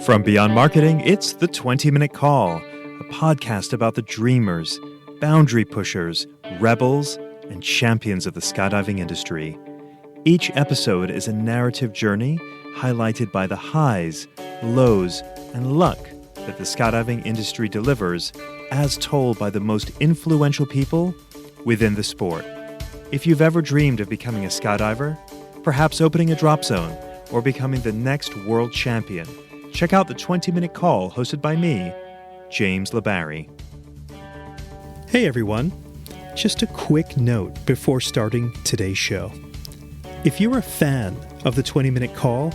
From Beyond Marketing, it's the 20-Minute Call, a podcast about the dreamers, boundary pushers, rebels, and champions of the skydiving industry. Each episode is a narrative journey highlighted by the highs, lows, and luck that the skydiving industry delivers, as told by the most influential people within the sport. If you've ever dreamed of becoming a skydiver, perhaps opening a drop zone, or becoming the next world champion, check out the 20-Minute Call hosted by me, James LeBarry. Hey everyone, just a quick note before starting today's show. If you're a fan of the 20-Minute Call,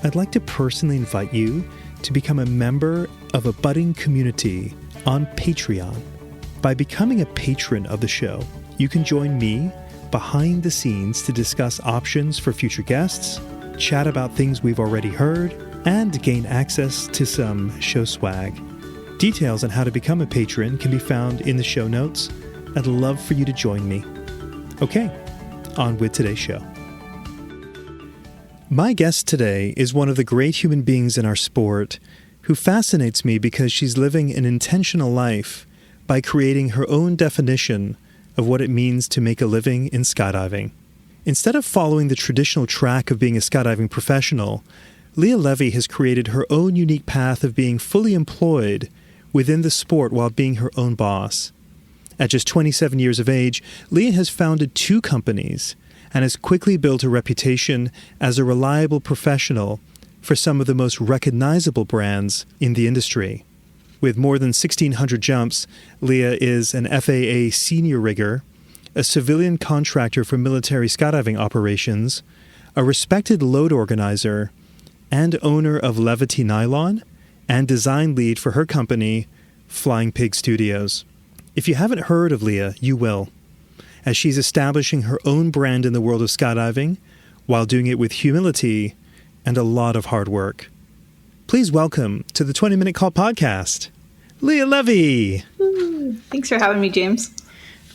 I'd like to personally invite you to become a member of a budding community on Patreon. By becoming a patron of the show, you can join me behind the scenes to discuss options for future guests, chat about things we've already heard, and gain access to some show swag. Details on how to become a patron can be found in the show notes. I'd love for you to join me. Okay, on with today's show. My guest today is one of the great human beings in our sport who fascinates me because she's living an intentional life by creating her own definition of what it means to make a living in skydiving. Instead of following the traditional track of being a skydiving professional, Leah Levy has created her own unique path of being fully employed within the sport while being her own boss. At just 27 years of age, Leah has founded 2 companies and has quickly built a reputation as a reliable professional for some of the most recognizable brands in the industry. With more than 1,600 jumps, Leah is an FAA Senior Rigger, a civilian contractor for military skydiving operations, a respected load organizer, and owner of Levity Nylon, and design lead for her company, Flying Pig Studios. If you haven't heard of Leah, you will, as she's establishing her own brand in the world of skydiving while doing it with humility and a lot of hard work. Please welcome to the 20-Minute Call podcast, Leah Levy. Thanks for having me, James.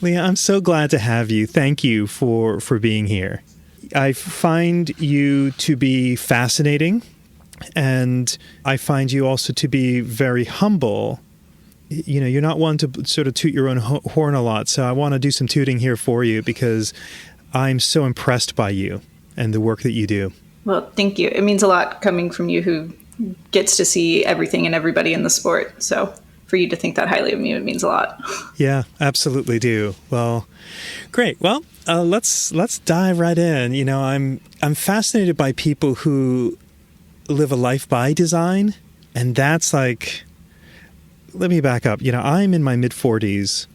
Leah, I'm so glad to have you. Thank you for being here. I find you to be fascinating, and I find you also to be very humble. You know, you're not one to sort of toot your own horn a lot, so I want to do some tooting here for you because I'm so impressed by you and the work that you do. Well, thank you. It means a lot coming from you who gets to see everything and everybody in the sport. So for you to think that highly of me, it means a lot. Yeah, absolutely do. Well, great. Well, let's dive right in. You know, I'm fascinated by people who live a life by design, and that's like, let me back up. You know, I'm in my mid-40s,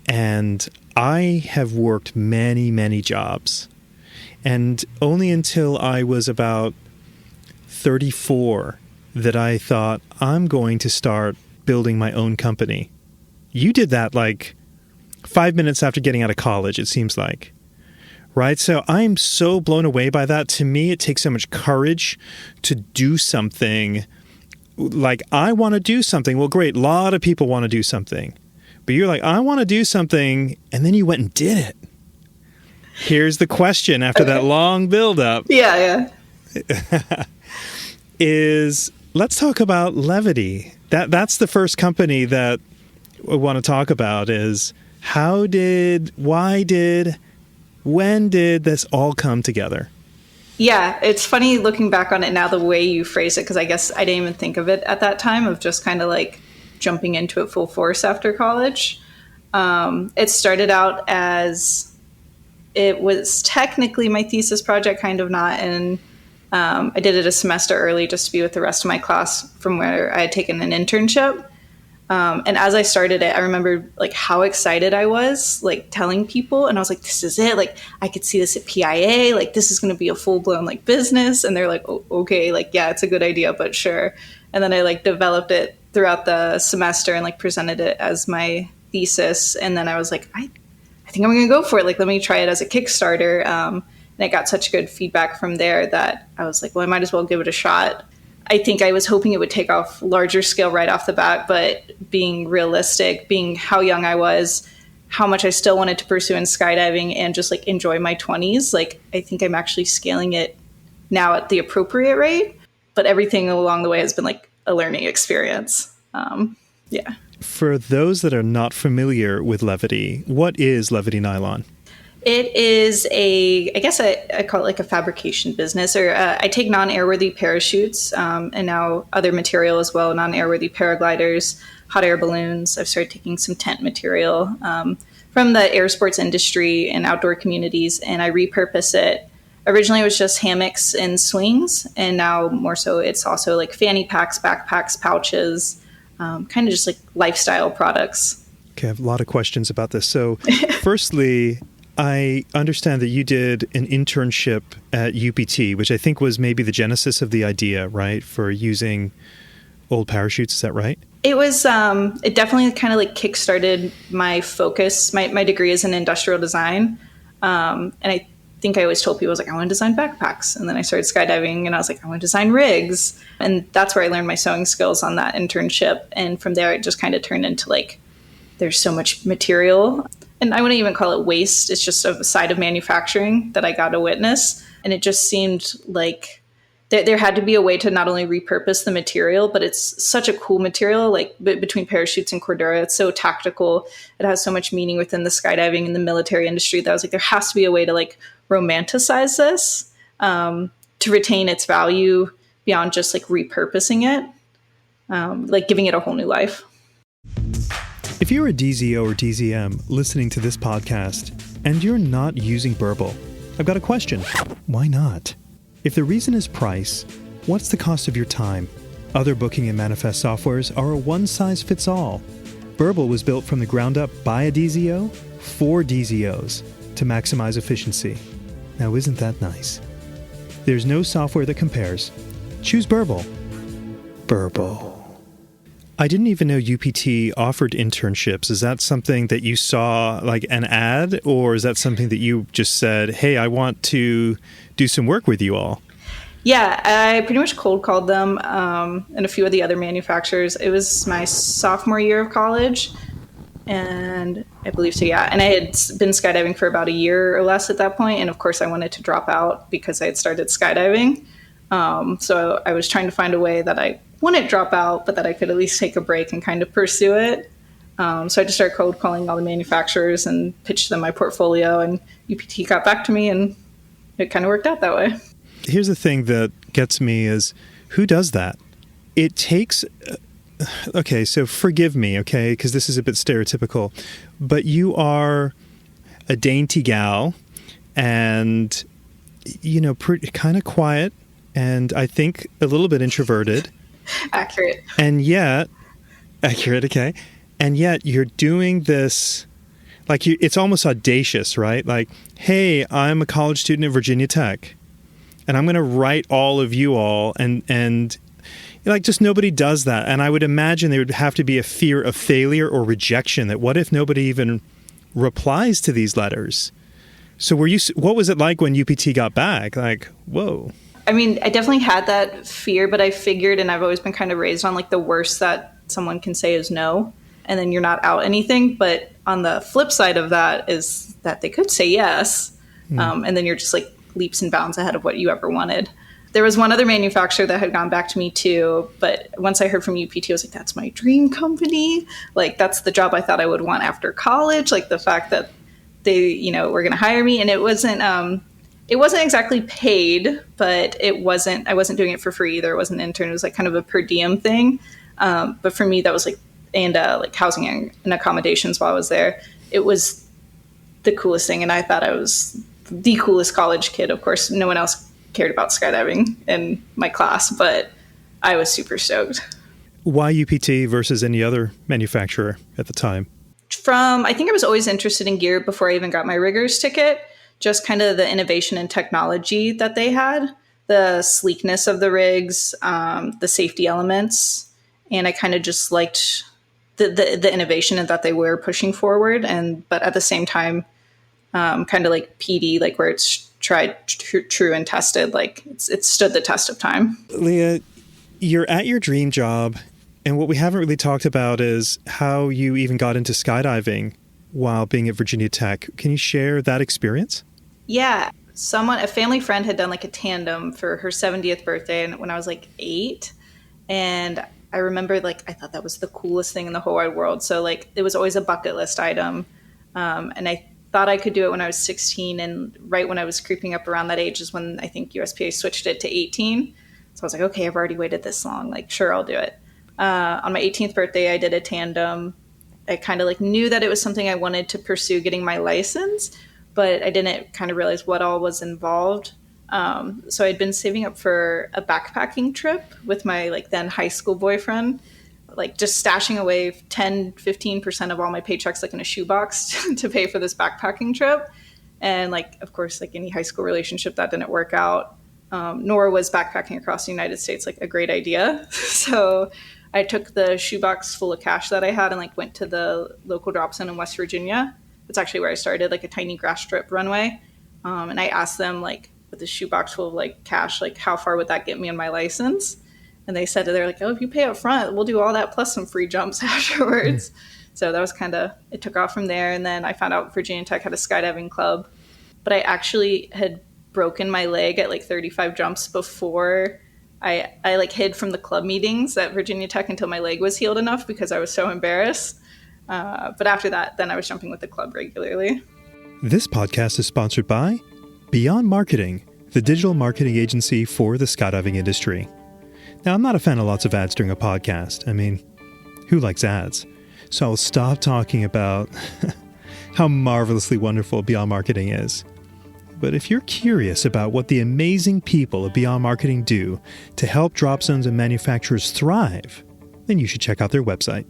and I have worked many, many jobs, and only until I was about 34 that I thought I'm going to start building my own company. You did that like 5 minutes after getting out of college, it seems like. Right? So I'm so blown away by that. To me, it takes so much courage to do something. Like, I want to do something. Well, great. A lot of people want to do something. But you're like, I want to do something. And then you went and did it. Here's the question after that long buildup. Yeah. Let's talk about Levity. That's the first company that I want to talk about is when did this all come together? Yeah, it's funny looking back on it now, the way you phrase it, because I guess I didn't even think of it at that time of just kind of like jumping into it full force after college. It started out as, it was technically my thesis project, kind of not, and I did it a semester early just to be with the rest of my class from where I had taken an internship. And as I started it, I remember like how excited I was, like telling people, and I was like, this is it. Like, I could see this at PIA, like this is going to be a full blown like business. And they're like, oh, okay, like, yeah, it's a good idea, but sure. And then I like developed it throughout the semester and like presented it as my thesis. And then I was like, I think I'm going to go for it. Like, let me try it as a Kickstarter. And it got such good feedback from there that I was like, well, I might as well give it a shot. I think I was hoping it would take off larger scale right off the bat, but being realistic, being how young I was, how much I still wanted to pursue in skydiving and just like enjoy my 20s, like I think I'm actually scaling it now at the appropriate rate. but everything along the way has been like a learning experience. Yeah. For those that are not familiar with Levity, what is Levity Nylon? It is I call it like a fabrication business, or I take non-airworthy parachutes and now other material as well, non-airworthy paragliders, hot air balloons. I've started taking some tent material from the air sports industry and outdoor communities, and I repurpose it. Originally, it was just hammocks and swings, and now more so it's also like fanny packs, backpacks, pouches, kind of just like lifestyle products. Okay, I have a lot of questions about this. So firstly, I understand that you did an internship at UPT, which I think was maybe the genesis of the idea, right, for using old parachutes. Is that right? It was, it definitely kind of like kickstarted my focus. My degree is in industrial design. And I think I always told people, I was like, I want to design backpacks. And then I started skydiving and I was like, I want to design rigs. And that's where I learned my sewing skills on that internship. And from there, it just kind of turned into like, there's so much material. And I wouldn't even call it waste. It's just a side of manufacturing that I got to witness. And it just seemed like there had to be a way to not only repurpose the material, but it's such a cool material, like between parachutes and Cordura. It's so tactical. It has so much meaning within the skydiving and the military industry that I was like, there has to be a way to like romanticize this to retain its value beyond just like repurposing it, like giving it a whole new life. If you're a DZO or DZM listening to this podcast and you're not using Burble, I've got a question. Why not? If the reason is price, what's the cost of your time? Other booking and manifest softwares are a one-size-fits-all. Burble was built from the ground up by a DZO for DZOs to maximize efficiency. Now, isn't that nice? There's no software that compares. Choose Burble. Burble. I didn't even know UPT offered internships. Is that something that you saw like an ad, or is that something that you just said, hey, I want to do some work with you all? Yeah, I pretty much cold called them and a few of the other manufacturers. It was my sophomore year of college, and I believe so, yeah. And I had been skydiving for about a year or less at that point, and of course I wanted to drop out because I had started skydiving. So I was trying to find a way that I wouldn't drop out, but that I could at least take a break and kind of pursue it. So I just started cold calling all the manufacturers and pitched them my portfolio, and UPT got back to me, and it kind of worked out that way. Here's the thing that gets me is, who does that? It takes... okay, so forgive me, okay, because this is a bit stereotypical, but you are a dainty gal and, you know, kind of quiet, and I think a little bit introverted. Accurate. And yet, accurate, okay. And yet you're doing this, like it's almost audacious, right? Like, hey, I'm a college student at Virginia Tech, and I'm going to write all of you all, and like just nobody does that. And I would imagine there would have to be a fear of failure or rejection, that what if nobody even replies to these letters? So what was it like when UPT got back? Like, whoa. I mean, I definitely had that fear, but I figured, and I've always been kind of raised on like the worst that someone can say is no, and then you're not out anything. But on the flip side of that is that they could say yes, and then you're just like leaps and bounds ahead of what you ever wanted. There was one other manufacturer that had gone back to me too, but once I heard from UPT, I was like, that's my dream company. Like, that's the job I thought I would want after college. Like the fact that they, you know, were going to hire me, and it wasn't exactly paid, but I wasn't doing it for free either. It wasn't an intern. It was like kind of a per diem thing. But for me, that was like, and like housing and accommodations while I was there. It was the coolest thing. And I thought I was the coolest college kid. Of course, no one else cared about skydiving in my class, but I was super stoked. Why UPT versus any other manufacturer at the time? I think I was always interested in gear before I even got my rigger's ticket. Just kind of the innovation and technology that they had, the sleekness of the rigs, the safety elements. And I kind of just liked the innovation that they were pushing forward. But at the same time, kind of like PD, like where it's tried, true and tested, like it's stood the test of time. Leah, you're at your dream job. And what we haven't really talked about is how you even got into skydiving while being at Virginia Tech. Can you share that experience? Yeah. a family friend had done like a tandem for her 70th birthday, and when I was like 8, and I remember like I thought that was the coolest thing in the whole wide world. So like it was always a bucket list item, and I thought I could do it when I was 16, and right when I was creeping up around that age is when I think USPA switched it to 18. So I was like, okay, I've already waited this long. Like, sure, I'll do it. On my 18th birthday, I did a tandem. I kind of like knew that it was something I wanted to pursue getting my license, but I didn't kind of realize what all was involved. So I'd been saving up for a backpacking trip with my like then high school boyfriend, like just stashing away 10-15% of all my paychecks like in a shoebox to pay for this backpacking trip. And like, of course, like any high school relationship, that didn't work out. Nor was backpacking across the United States like a great idea. So I took the shoebox full of cash that I had and like went to the local drop zone in West Virginia. That's actually where I started, like a tiny grass strip runway. And I asked them like with the shoebox full of like cash, like how far would that get me on my license? And they said, they're like, oh, if you pay up front, we'll do all that plus some free jumps afterwards. So that was kind of, it took off from there. And then I found out Virginia Tech had a skydiving club, but I actually had broken my leg at like 35 jumps before I like hid from the club meetings at Virginia Tech until my leg was healed enough because I was so embarrassed. But after that, then I was jumping with the club regularly. This podcast is sponsored by Beyond Marketing, the digital marketing agency for the skydiving industry. Now, I'm not a fan of lots of ads during a podcast. I mean, who likes ads? So I'll stop talking about how marvelously wonderful Beyond Marketing is. But if you're curious about what the amazing people of Beyond Marketing do to help drop zones and manufacturers thrive, then you should check out their website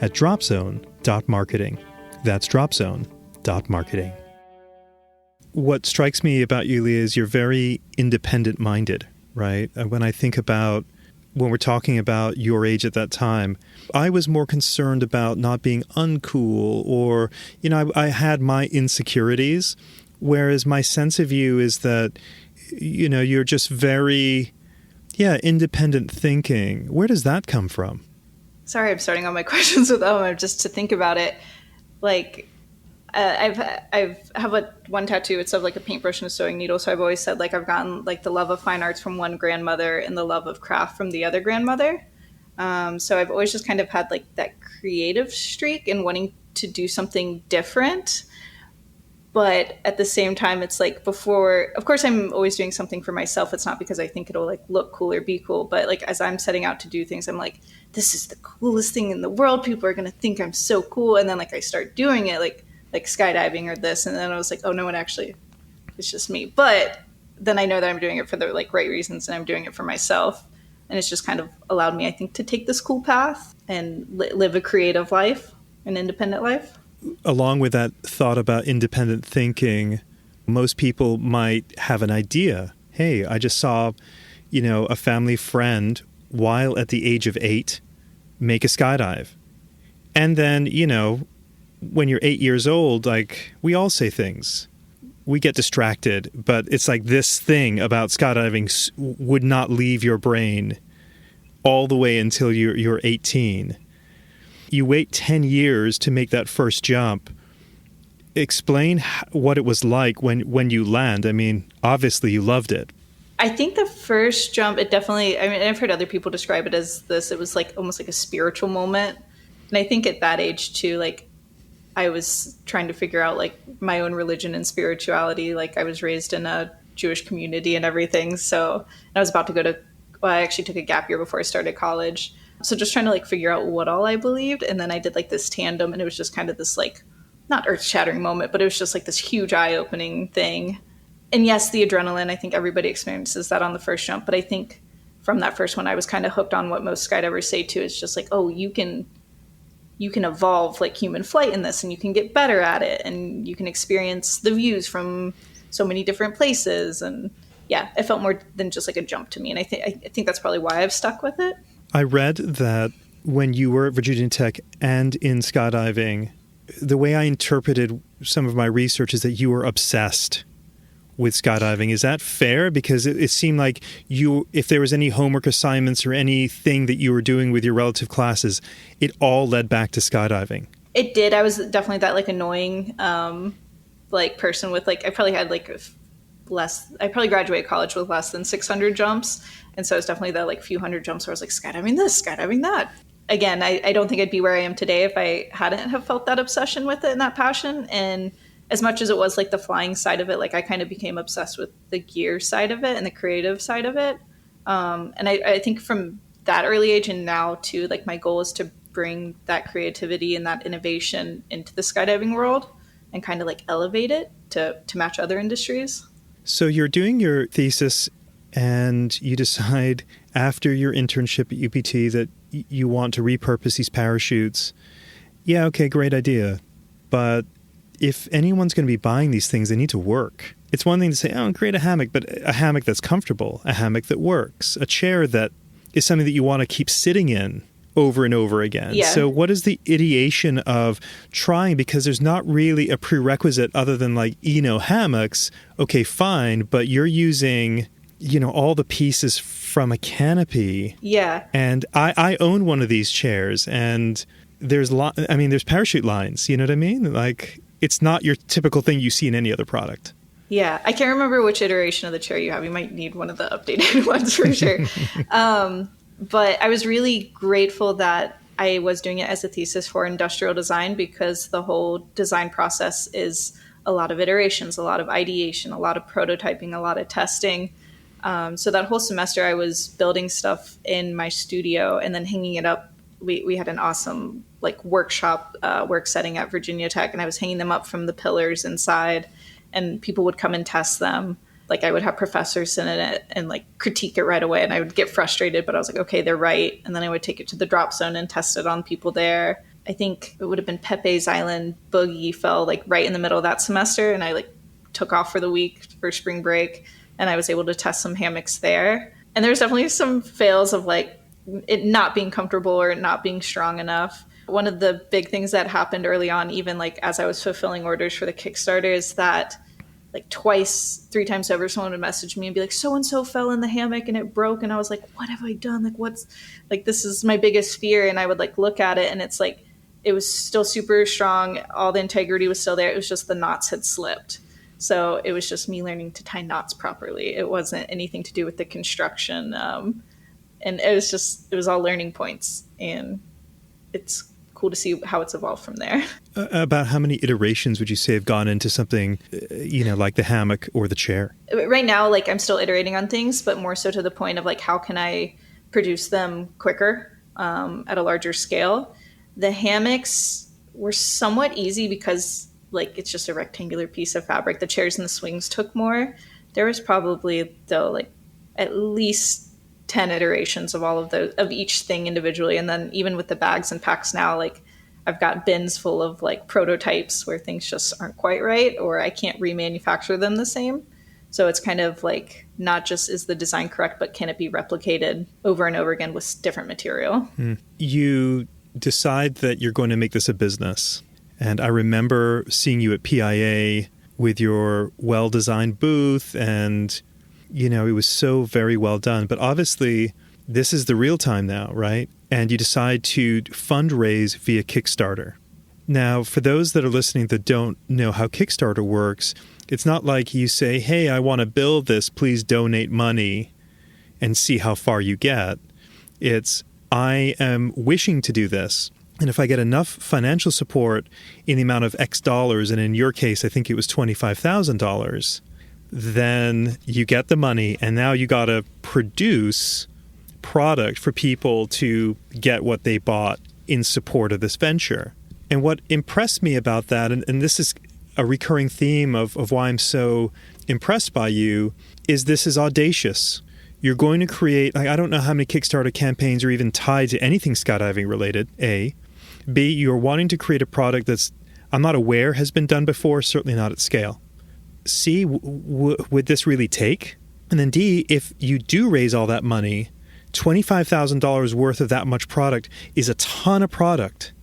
at dropzone.marketing. That's dropzone.marketing. What strikes me about you, Leah, is you're very independent-minded, right? When I think about when we're talking about your age at that time, I was more concerned about not being uncool or, you know, I had my insecurities, whereas my sense of you is that, you know, you're just very, independent thinking. Where does that come from? Sorry, I'm starting all my questions with just to think about it. Like, I have one tattoo. It's of like a paintbrush and a sewing needle. So I've always said like I've gotten like the love of fine arts from one grandmother and the love of craft from the other grandmother. So I've always just kind of had like that creative streak and wanting to do something different. But at the same time, it's like before, of course, I'm always doing something for myself. It's not because I think it'll like look cool or be cool. But like as I'm setting out to do things, I'm like, this is the coolest thing in the world. People are going to think I'm so cool. And then like I start doing it like skydiving or this. And then I was like, oh, no one actually, it's just me. But then I know that I'm doing it for the like right reasons and I'm doing it for myself. And it's just kind of allowed me, I think, to take this cool path and live a creative life, an independent life. Along with that thought about independent thinking, most people might have an idea. Hey, I just saw, you know, a family friend while at the age of 8 make a skydive. And then, you know, when you're 8 years old, like we all say things. We get distracted, but it's like this thing about skydiving would not leave your brain all the way until you're 18. You wait 10 years to make that first jump. Explain what it was like when you land. I mean, obviously you loved it. I think the first jump, it definitely, I mean, I've heard other people describe it as this. It was like almost like a spiritual moment. And I think at that age too, like I was trying to figure out like my own religion and spirituality. Like I was raised in a Jewish community and everything. So I was about to go to, well, I actually took a gap year before I started college. So just trying to like figure out what all I believed. And then I did like this tandem and it was just kind of this like, not earth shattering moment, but it was just like this huge eye opening thing. And yes, the adrenaline, I think everybody experiences that on the first jump. But I think from that first one, I was kind of hooked on what most skydivers say too. It's just like, oh, you can evolve like human flight in this and you can get better at it and you can experience the views from so many different places. And yeah, it felt more than just like a jump to me. And I think that's probably why I've stuck with it. I read that when you were at Virginia Tech and in skydiving, the way I interpreted some of my research is that you were obsessed with skydiving. Is that fair? Because it seemed like if there was any homework assignments or anything that you were doing with your relative classes, it all led back to skydiving. It did. I was definitely that like annoying like person with like, I probably had like I probably graduated college with less than 600 jumps. And so it's definitely the like few hundred jumps where I was like skydiving this, skydiving that. Again, I don't think I'd be where I am today if I hadn't have felt that obsession with it and that passion. And as much as it was like the flying side of it, like I kind of became obsessed with the gear side of it and the creative side of it. And I think from that early age and now too, like my goal is to bring that creativity and that innovation into the skydiving world and kind of like elevate it to match other industries. So you're doing your thesis and you decide after your internship at UPT that you want to repurpose these parachutes. Yeah, okay, great idea. But if anyone's going to be buying these things, they need to work. It's one thing to say, oh, create a hammock, but a hammock that's comfortable, a hammock that works, a chair that is something that you want to keep sitting in over and over again. Yeah. So what is the ideation of trying, because there's not really a prerequisite other than like, hammocks, okay, fine, but you're using, all the pieces from a canopy. Yeah. And I own one of these chairs and there's parachute lines, you know what I mean? Like it's not your typical thing you see in any other product. Yeah. I can't remember which iteration of the chair you have. You might need one of the updated ones for sure. But I was really grateful that I was doing it as a thesis for industrial design because the whole design process is a lot of iterations, a lot of ideation, a lot of prototyping, a lot of testing. So that whole semester I was building stuff in my studio and then hanging it up. We had an awesome like workshop work setting at Virginia Tech, and I was hanging them up from the pillars inside, and people would come and test them. Like I would have professors sit in it and like critique it right away, and I would get frustrated, but I was like, okay, they're right. And then I would take it to the drop zone and test it on people there. I think it would have been Pepe's Island Boogie fell like right in the middle of that semester, and I like took off for the week for spring break, and I was able to test some hammocks there. And there's definitely some fails of like it not being comfortable or not being strong enough. One of the big things that happened early on, even like as I was fulfilling orders for the Kickstarter, is that like 3 times over, someone would message me and be like, so-and-so fell in the hammock and it broke. And I was like, what have I done? Like, what's like, this is my biggest fear. And I would like look at it and it's like, it was still super strong. All the integrity was still there. It was just the knots had slipped. So it was just me learning to tie knots properly. It wasn't anything to do with the construction. And it was all learning points, and it's cool to see how it's evolved from there. About how many iterations would you say have gone into something, like the hammock or the chair? Right now, like I'm still iterating on things, but more so to the point of like, how can I produce them quicker at a larger scale? The hammocks were somewhat easy because like it's just a rectangular piece of fabric. The chairs and the swings took more. There was probably though like at least 10 iterations of all of those, of each thing individually. And then even with the bags and packs now, like I've got bins full of like prototypes where things just aren't quite right, or I can't remanufacture them the same. So it's kind of like not just is the design correct, but can it be replicated over and over again with different material? You decide that you're going to make this a business. And I remember seeing you at PIA with your well-designed booth, and it was so very well done. But obviously, this is the real time now, right? And you decide to fundraise via Kickstarter. Now, for those that are listening that don't know how Kickstarter works, it's not like you say, hey, I want to build this, please donate money and see how far you get. It's, I am wishing to do this. And if I get enough financial support in the amount of X dollars, and in your case, I think it was $25,000, then you get the money, and now you got to produce product for people to get what they bought in support of this venture. And what impressed me about that, and this is a recurring theme of why I'm so impressed by you, is this is audacious. You're going to create, I don't know how many Kickstarter campaigns are even tied to anything skydiving related, A. B, you're wanting to create a product that's, I'm not aware has been done before, certainly not at scale. C, would this really take? And then D, if you do raise all that money, $25,000 worth of that much product is a ton of product.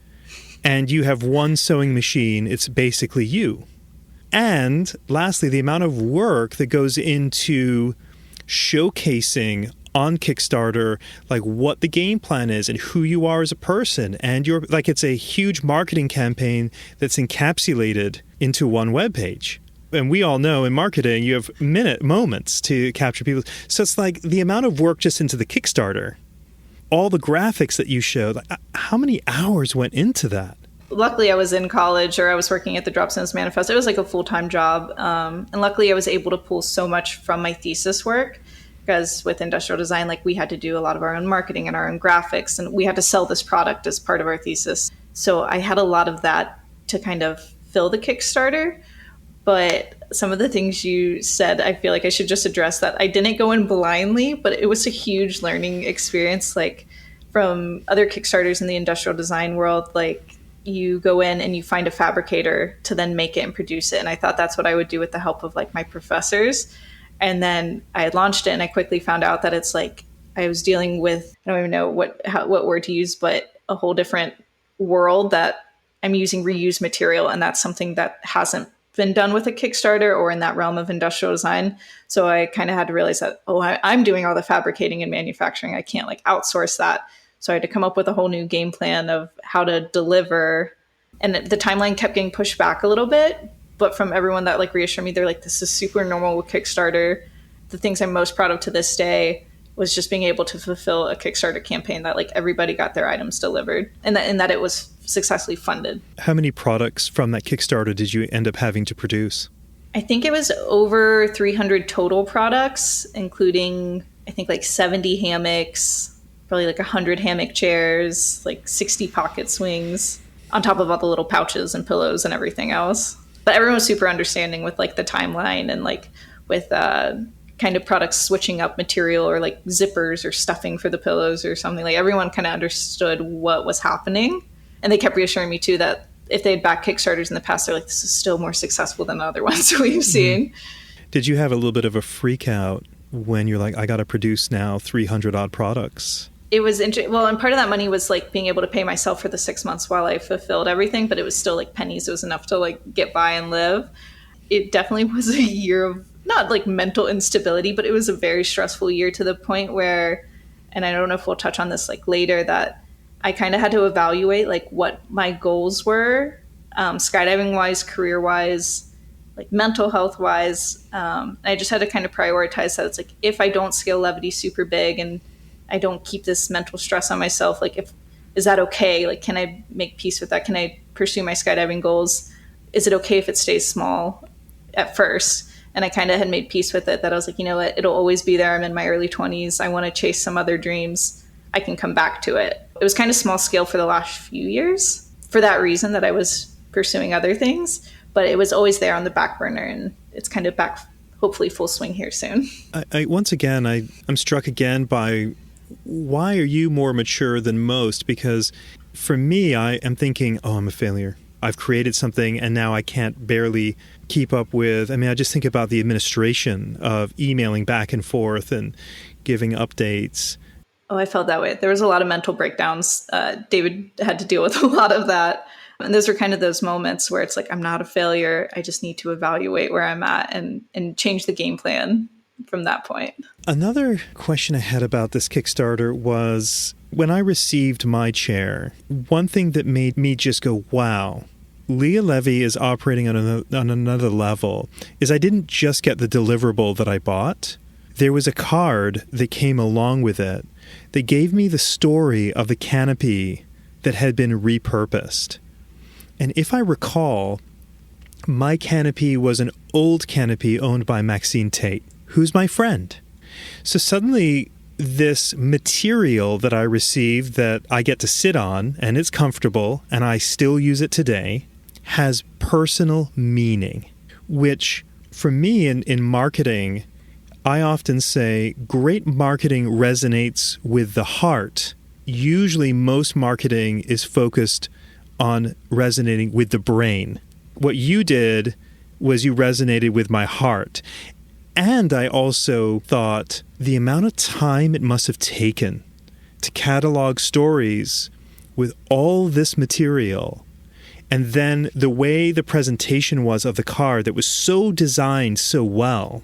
And you have one sewing machine, it's basically you. And lastly, the amount of work that goes into showcasing on Kickstarter, like what the game plan is and who you are as a person. And you're like, it's a huge marketing campaign that's encapsulated into one webpage. And we all know in marketing, you have moments to capture people. So it's like the amount of work just into the Kickstarter, all the graphics that you showed, how many hours went into that? Luckily, I was in college, or I was working at the Dropstones Manifest. It was like a full-time job. And luckily, I was able to pull so much from my thesis work, because with industrial design, like, we had to do a lot of our own marketing and our own graphics, and we had to sell this product as part of our thesis. So I had a lot of that to kind of fill the Kickstarter. But some of the things you said, I feel like I should just address that. I didn't go in blindly, but it was a huge learning experience. Like, from other Kickstarters in the industrial design world, like, you go in and you find a fabricator to then make it and produce it. And I thought that's what I would do with the help of, like, my professors. And then I had launched it, and I quickly found out that it's like I was dealing with, I don't even know what word to use, but a whole different world, that I'm using reused material. And that's something that hasn't been done with a Kickstarter or in that realm of industrial design. So I kind of had to realize that, I'm doing all the fabricating and manufacturing. I can't, like, outsource that. So I had to come up with a whole new game plan of how to deliver. And the timeline kept getting pushed back a little bit. But from everyone that, like, reassured me, they're like, this is super normal with Kickstarter. The things I'm most proud of to this day was just being able to fulfill a Kickstarter campaign that, like, everybody got their items delivered, and that it was successfully funded. How many products from that Kickstarter did you end up having to produce? I think it was over 300 total products, including, I think, like 70 hammocks, probably like 100 hammock chairs, like 60 pocket swings, on top of all the little pouches and pillows and everything else. But everyone was super understanding with, like, the timeline, and, like, with kind of products switching up material, or like zippers or stuffing for the pillows or something. Like, everyone kind of understood what was happening. And they kept reassuring me too that if they'd backed Kickstarters in the past, they're like, this is still more successful than other ones we've seen. Did you have a little bit of a freak out when you're like, I got to produce now 300 odd products? It was interesting. Well, and part of that money was, like, being able to pay myself for the 6 months while I fulfilled everything, but it was still, like, pennies. It was enough to, like, get by and live. It definitely was a year of, not, like, mental instability, but it was a very stressful year, to the point where, and I don't know if we'll touch on this, like, later, that I kind of had to evaluate, like, what my goals were, skydiving wise, career wise, like, mental health wise. I just had to kind of prioritize that. It's like, if I don't scale Levity super big and I don't keep this mental stress on myself, like, is that okay? Like, can I make peace with that? Can I pursue my skydiving goals? Is it okay if it stays small at first? And I kind of had made peace with it, that I was like, you know what, it'll always be there. I'm in my early 20s. I want to chase some other dreams. I can come back to it. It was kind of small scale for the last few years, for that reason, that I was pursuing other things, but it was always there on the back burner, and it's kind of back, hopefully full swing here soon. Once again, I'm struck again by, why are you more mature than most? Because for me, I am thinking, I'm a failure. I've created something and now I can't barely keep up with. I mean, I just think about the administration of emailing back and forth and giving updates. Oh, I felt that way. There was a lot of mental breakdowns. David had to deal with a lot of that. And those were kind of those moments where it's like, I'm not a failure. I just need to evaluate where I'm at and change the game plan from that point. Another question I had about this Kickstarter was, when I received my chair, one thing that made me just go, wow, Leah Levy is operating on another level, is I didn't just get the deliverable that I bought. There was a card that came along with it that gave me the story of the canopy that had been repurposed. And if I recall, my canopy was an old canopy owned by Maxine Tate, who's my friend. So suddenly, this material that I received that I get to sit on, and it's comfortable, and I still use it today, has personal meaning, which for me in marketing, I often say great marketing resonates with the heart. Usually most marketing is focused on resonating with the brain. What you did was you resonated with my heart. And I also thought the amount of time it must have taken to catalog stories with all this material, and then the way the presentation was of the card that was so designed so well,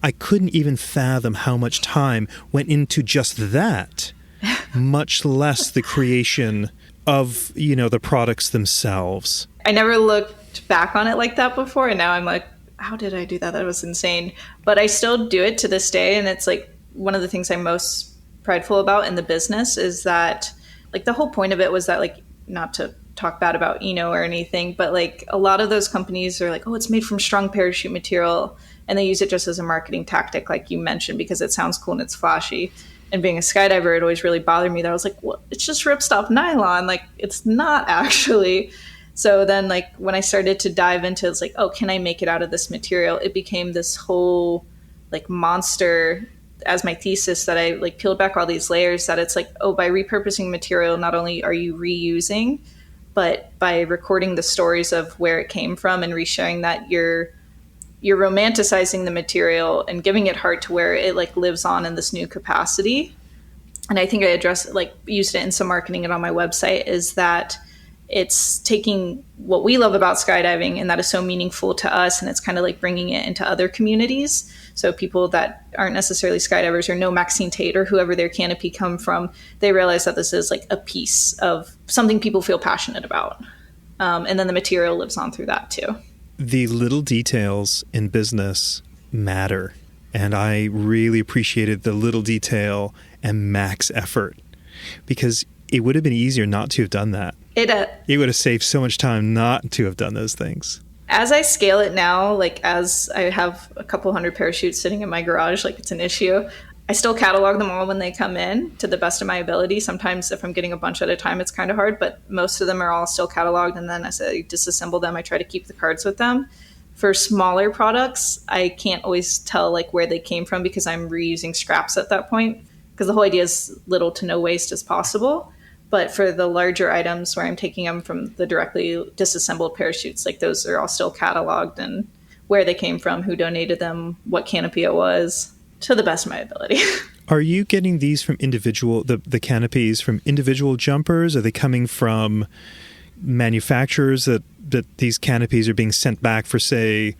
I couldn't even fathom how much time went into just that, much less the creation of, the products themselves. I never looked back on it like that before, and now I'm like, how did I do that? That was insane. But I still do it to this day. And it's like one of the things I'm most prideful about in the business is that like the whole point of it was that like, not to talk bad about Eno or anything, but like a lot of those companies are like, oh, it's made from strong parachute material. And they use it just as a marketing tactic, like you mentioned, because it sounds cool and it's flashy. And being a skydiver, it always really bothered me that I was like, well, it's just ripstop nylon. Like it's not actually. So then like when I started to dive into it's like, oh, can I make it out of this material? It became this whole like monster as my thesis that I like peeled back all these layers that it's like, oh, by repurposing material, not only are you reusing, but by recording the stories of where it came from and resharing that you're romanticizing the material and giving it heart to where it like lives on in this new capacity. And I think I used it in some marketing and on my website is that it's taking what we love about skydiving and that is so meaningful to us. And it's kind of like bringing it into other communities. So people that aren't necessarily skydivers or know Maxine Tate or whoever their canopy come from, they realize that this is like a piece of something people feel passionate about. And then the material lives on through that too. The little details in business matter. And I really appreciated the little detail and max effort because it would have been easier not to have done that. It would have saved so much time not to have done those things. As I scale it now, like as I have a couple hundred parachutes sitting in my garage, like it's an issue, I still catalog them all when they come in to the best of my ability. Sometimes if I'm getting a bunch at a time, it's kind of hard, but most of them are all still cataloged. And then as I disassemble them, I try to keep the cards with them. For smaller products, I can't always tell like where they came from because I'm reusing scraps at that point. Because the whole idea is little to no waste as possible. But for the larger items where I'm taking them from the directly disassembled parachutes, like those are all still cataloged and where they came from, who donated them, what canopy it was, to the best of my ability. Are you getting these from the canopies from individual jumpers? Are they coming from manufacturers that these canopies are being sent back for, say,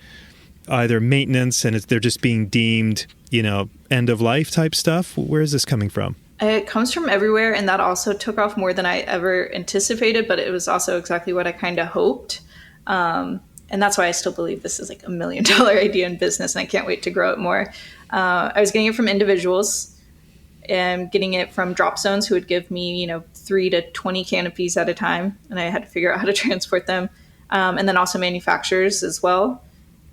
either maintenance and they're just being deemed, end of life type stuff? Where is this coming from? It comes from everywhere, and that also took off more than I ever anticipated, but it was also exactly what I kind of hoped. And that's why I still believe this is like $1 million idea in business, and I can't wait to grow it more. I was getting it from individuals and getting it from drop zones who would give me, 3 to 20 canopies at a time, and I had to figure out how to transport them. And then also manufacturers as well.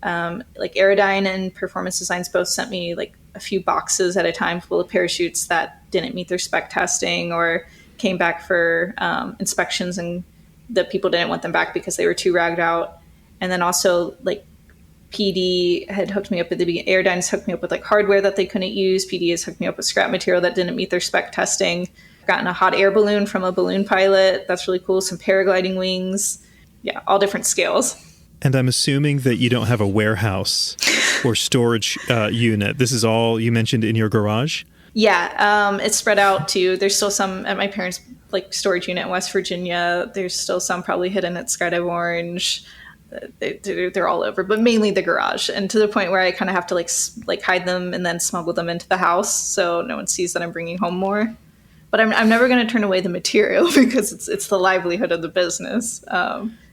Like Aerodyne and Performance Designs both sent me like a few boxes at a time full of parachutes that didn't meet their spec testing or came back for inspections and the people didn't want them back because they were too ragged out. And then also like PD had hooked me up at the beginning. Aerodyne's hooked me up with like hardware that they couldn't use. PD has hooked me up with scrap material that didn't meet their spec testing. Gotten a hot air balloon from a balloon pilot. That's really cool. Some paragliding wings. Yeah, all different scales. And I'm assuming that you don't have a warehouse or storage unit. This is all you mentioned in your garage? Yeah, it's spread out too. There's still some at my parents' like storage unit in West Virginia. There's still some probably hidden at Skydive Orange. They're all over, but mainly the garage. And to the point where I kind of have to like hide them and then smuggle them into the house so no one sees that I'm bringing home more. But I'm never going to turn away the material because it's the livelihood of the business.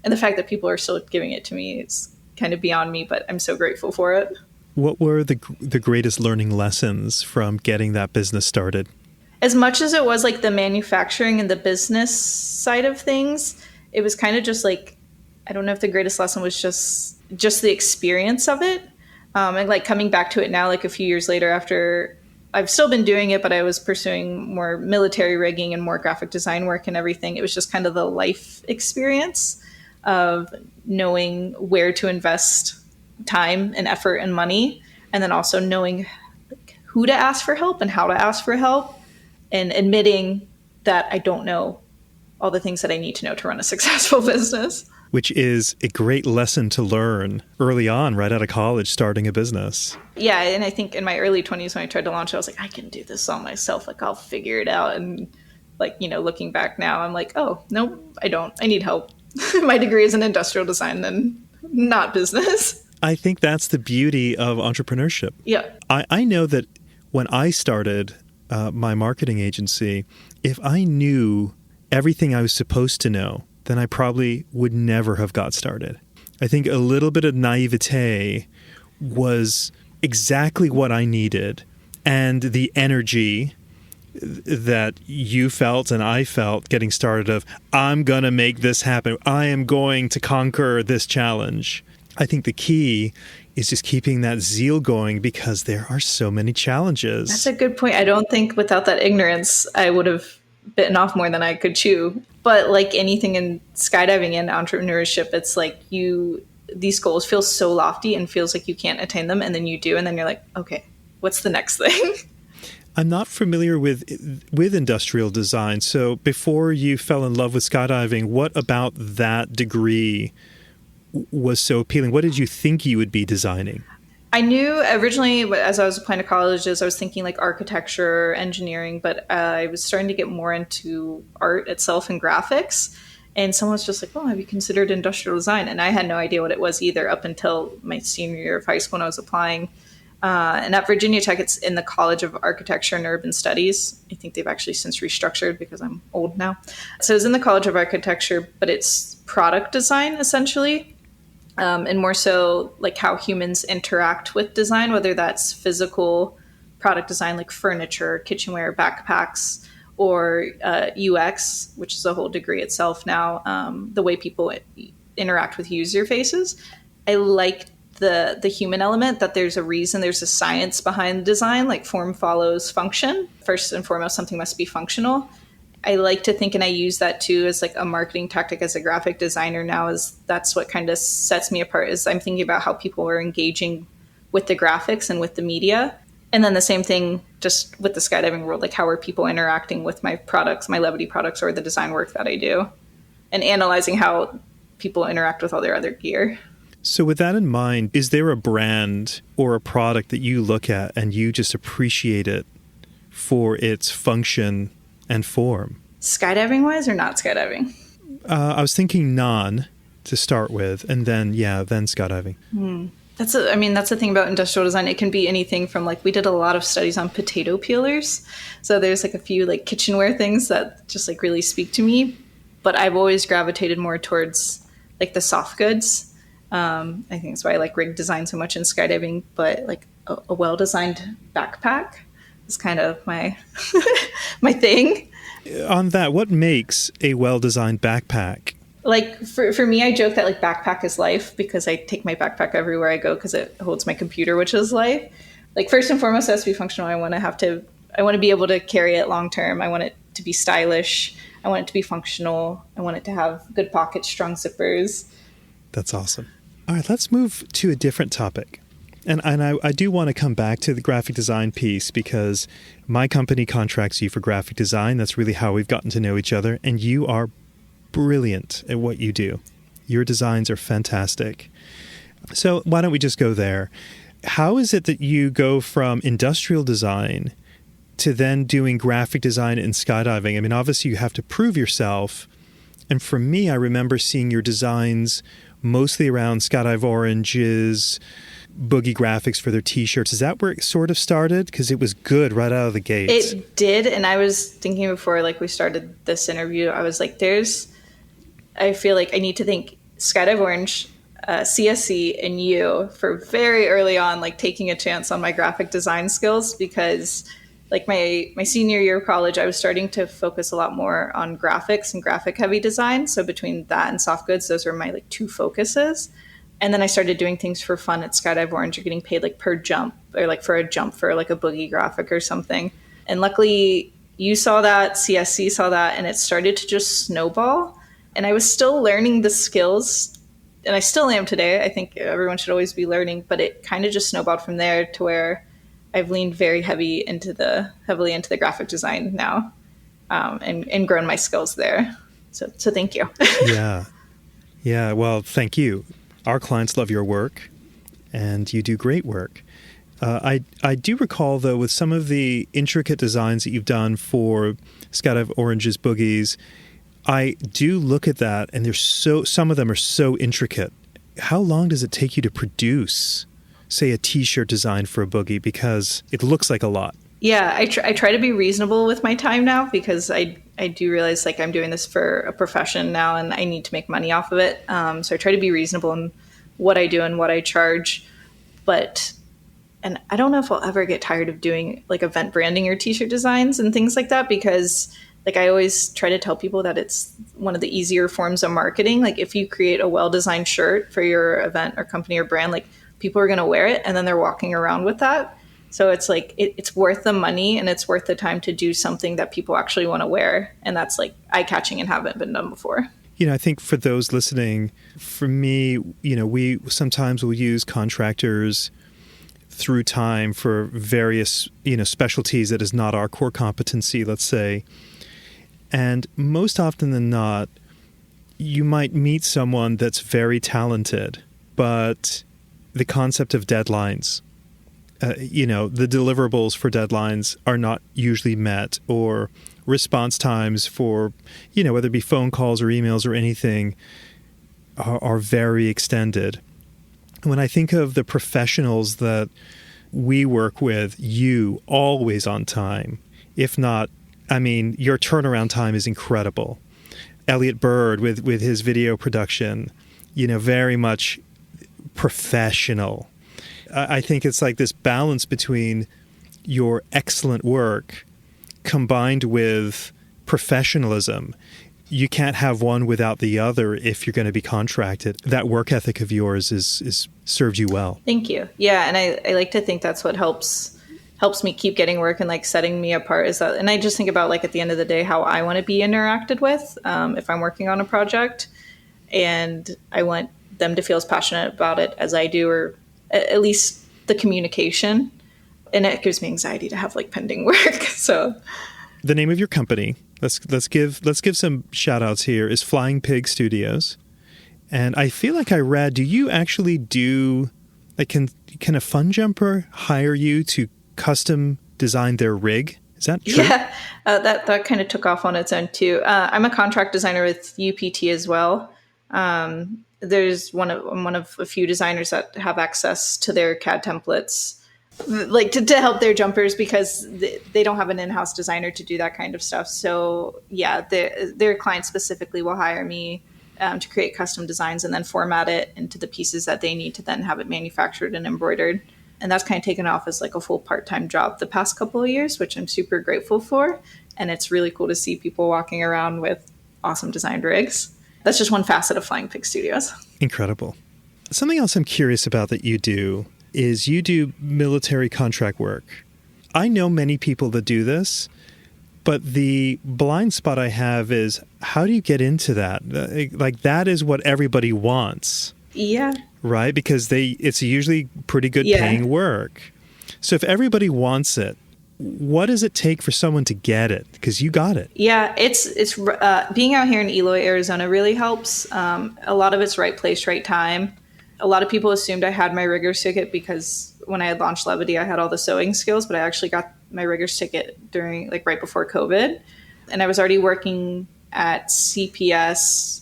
And the fact that people are still giving it to me is kind of beyond me, but I'm so grateful for it. What were the greatest learning lessons from getting that business started? As much as it was like the manufacturing and the business side of things, it was kind of just like, I don't know if the greatest lesson was just the experience of it. And like coming back to it now, like a few years later after I've still been doing it, but I was pursuing more military rigging and more graphic design work and everything. It was just kind of the life experience of knowing where to invest time and effort and money, and then also knowing who to ask for help and how to ask for help, and admitting that I don't know all the things that I need to know to run a successful business. Which is a great lesson to learn early on, right out of college, starting a business. Yeah, and I think in my early 20s when I tried to launch it, I was like, I can do this all myself. Like, I'll figure it out. And like, looking back now, I'm like, oh, no, I don't. I need help. My degree is in industrial design and not business. I think that's the beauty of entrepreneurship. Yeah. I know that when I started my marketing agency, if I knew everything I was supposed to know, then I probably would never have got started. I think a little bit of naivete was exactly what I needed. And the energy that you felt and I felt getting started of, I'm going to make this happen. I am going to conquer this challenge. I think the key is just keeping that zeal going because there are so many challenges. That's a good point. I don't think without that ignorance, I would have bitten off more than I could chew. But like anything in skydiving and entrepreneurship, it's like these goals feel so lofty and feels like you can't attain them. And then you do. And then you're like, okay, what's the next thing? I'm not familiar with industrial design. So before you fell in love with skydiving, what about that degree was so appealing? What did you think you would be designing? I knew originally, as I was applying to colleges, I was thinking like architecture, engineering, but I was starting to get more into art itself and graphics. And someone was just like, oh, have you considered industrial design? And I had no idea what it was either up until my senior year of high school when I was applying. And at Virginia Tech, it's in the College of Architecture and Urban Studies. I think they've actually since restructured because I'm old now. So it's in the College of Architecture, but it's product design essentially. And more so like how humans interact with design, whether that's physical product design like furniture, kitchenware, backpacks, or UX, which is a whole degree itself now, the way people interact with user faces. I like the human element, that there's a reason, there's a science behind design, like form follows function. First and foremost, something must be functional. I like to think, and I use that too as like a marketing tactic as a graphic designer now, is that's what kind of sets me apart, is I'm thinking about how people are engaging with the graphics and with the media. And then the same thing just with the skydiving world, like how are people interacting with my products, my Levity products, or the design work that I do, and analyzing how people interact with all their other gear. So with that in mind, is there a brand or a product that you look at and you just appreciate it for its function and form? Skydiving wise or not skydiving? I was thinking non to start with, and then skydiving. That's the thing about industrial design. It can be anything from like, we did a lot of studies on potato peelers. So there's like a few like kitchenware things that just like really speak to me, but I've always gravitated more towards like the soft goods. I think that's why I like rig design so much in skydiving, but like a well-designed backpack is kind of my my thing. On that, what makes a well-designed backpack? Like for me, I joke that like backpack is life because I take my backpack everywhere I go because it holds my computer, which is life. Like first and foremost, it has to be functional. I want to be able to carry it long term. I want it to be stylish. I want it to be functional. I want it to have good pockets, strong zippers. That's awesome. All right, let's move to a different topic. And I do want to come back to the graphic design piece because my company contracts you for graphic design. That's really how we've gotten to know each other. And you are brilliant at what you do. Your designs are fantastic. So why don't we just go there? How is it that you go from industrial design to then doing graphic design and skydiving? I mean, obviously you have to prove yourself. And for me, I remember seeing your designs mostly around Skydive Orange's boogie graphics for their t-shirts. Is that where it sort of started? Because it was good right out of the gates. It did. And I was thinking before like we started this interview, I was like, I feel like I need to thank Skydive Orange, CSC, and you for very early on like taking a chance on my graphic design skills, because like my senior year of college, I was starting to focus a lot more on graphics and graphic heavy design. So between that and soft goods, those were my like two focuses. And then I started doing things for fun at Skydive Orange. You're getting paid like per jump, or like for a jump for like a boogie graphic or something. And luckily you saw that, CSC saw that, and it started to just snowball. And I was still learning the skills, and I still am today. I think everyone should always be learning, but it kind of just snowballed from there to where I've leaned very heavily into the graphic design now, and grown my skills there. So thank you. Yeah. Well, thank you. Our clients love your work, and you do great work. I do recall, though, with some of the intricate designs that you've done for Skydive Orange's boogies, I do look at that, and some of them are so intricate. How long does it take you to produce, say, a t-shirt design for a boogie? Because it looks like a lot. Yeah, I try to be reasonable with my time now, because I do realize like I'm doing this for a profession now and I need to make money off of it. So I try to be reasonable in what I do and what I charge. But and I don't know if I'll ever get tired of doing like event branding or t-shirt designs and things like that, because like I always try to tell people that it's one of the easier forms of marketing. Like if you create a well-designed shirt for your event or company or brand, like people are going to wear it and then they're walking around with that. So it's like it's worth the money and it's worth the time to do something that people actually want to wear. And that's like eye-catching and haven't been done before. I think for those listening, for me, we sometimes will use contractors through time for various, specialties that is not our core competency, let's say. And most often than not, you might meet someone that's very talented, but the concept of deadlines, the deliverables for deadlines are not usually met, or response times for, whether it be phone calls or emails or anything, are very extended. When I think of the professionals that we work with, you always on time. If not, your turnaround time is incredible. Elliot Bird with his video production, very much professional. I think it's like this balance between your excellent work combined with professionalism. You can't have one without the other if you're going to be contracted. That work ethic of yours is served you well. Thank you. Yeah, and I like to think that's what helps me keep getting work and like setting me apart is that. And I just think about like at the end of the day how I want to be interacted with if I'm working on a project, and I want them to feel as passionate about it as I do, or at least the communication. And it gives me anxiety to have like pending work. So the name of your company, let's give some shout outs here, is Flying Pig Studios. And I feel like I read, do you actually do, like, can a fun jumper hire you to custom design their rig? Is that true? Yeah, that kind of took off on its own too. I'm a contract designer with UPT as well. There's one of a few designers that have access to their CAD templates, like to help their jumpers, because they don't have an in-house designer to do that kind of stuff. So yeah, their client specifically will hire me to create custom designs and then format it into the pieces that they need to then have it manufactured and embroidered. And that's kind of taken off as like a full part-time job the past couple of years, which I'm super grateful for. And it's really cool to see people walking around with awesome designed rigs. That's just one facet of Flying Pig Studios. Incredible. Something else I'm curious about that you do is you do military contract work. I know many people that do this, but the blind spot I have is, how do you get into that? Like, that is what everybody wants. Yeah. Right? Because it's usually pretty good paying work. So if everybody wants it, what does it take for someone to get it? Because you got it. Yeah, it's being out here in Eloy, Arizona really helps. A lot of it's right place, right time. A lot of people assumed I had my rigger's ticket because when I had launched Levity, I had all the sewing skills, but I actually got my rigger's ticket during right before COVID. And I was already working at CPS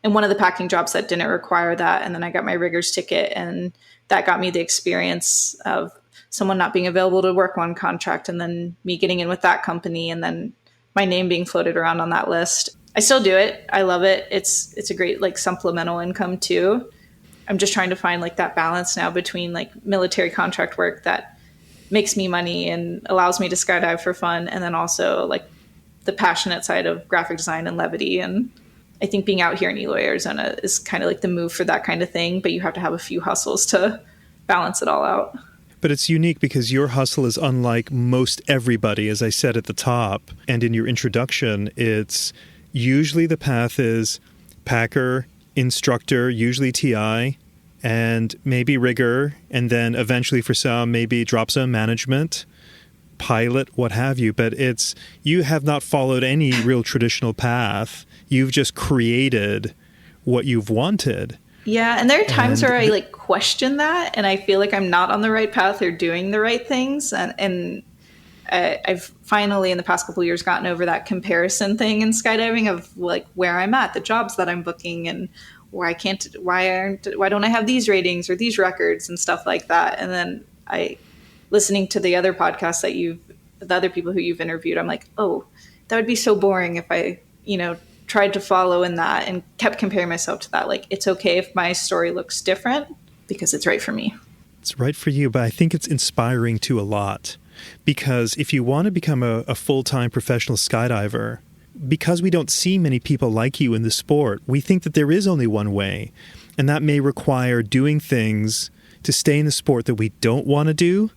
in one of the packing jobs that didn't require that. And then I got my rigger's ticket, and that got me the experience of someone not being available to work on contract, and then me getting in with that company, and then my name being floated around on that list. I still do it. I love it. It's a great supplemental income too. I'm just trying to find that balance now between military contract work that makes me money and allows me to skydive for fun, and then also the passionate side of graphic design and Levity. And I think being out here in Eloy, Arizona is kind of the move for that kind of thing, but you have to have a few hustles to balance it all out. But it's unique because your hustle is unlike most everybody, as I said at the top. And in your introduction, it's usually the path is packer, instructor, usually TI, and maybe rigger, and then eventually for some, maybe drop zone management, pilot, what have you. But you have not followed any real traditional path. You've just created what you've wanted. Yeah, and there are times where I question that, and I feel like I'm not on the right path or doing the right things. And I've finally, in the past couple of years, gotten over that comparison thing in skydiving of where I'm at, the jobs that I'm booking, and why don't I have these ratings or these records and stuff like that. And then listening to the other podcasts the other people who you've interviewed, I'm like, oh, that would be so boring if I, tried to follow in that and kept comparing myself to that. It's okay if my story looks different because it's right for me. It's right for you, but I think it's inspiring to a lot. Because if you want to become a full-time professional skydiver, because we don't see many people like you in the sport, we think that there is only one way. And that may require doing things to stay in the sport that we don't want to do.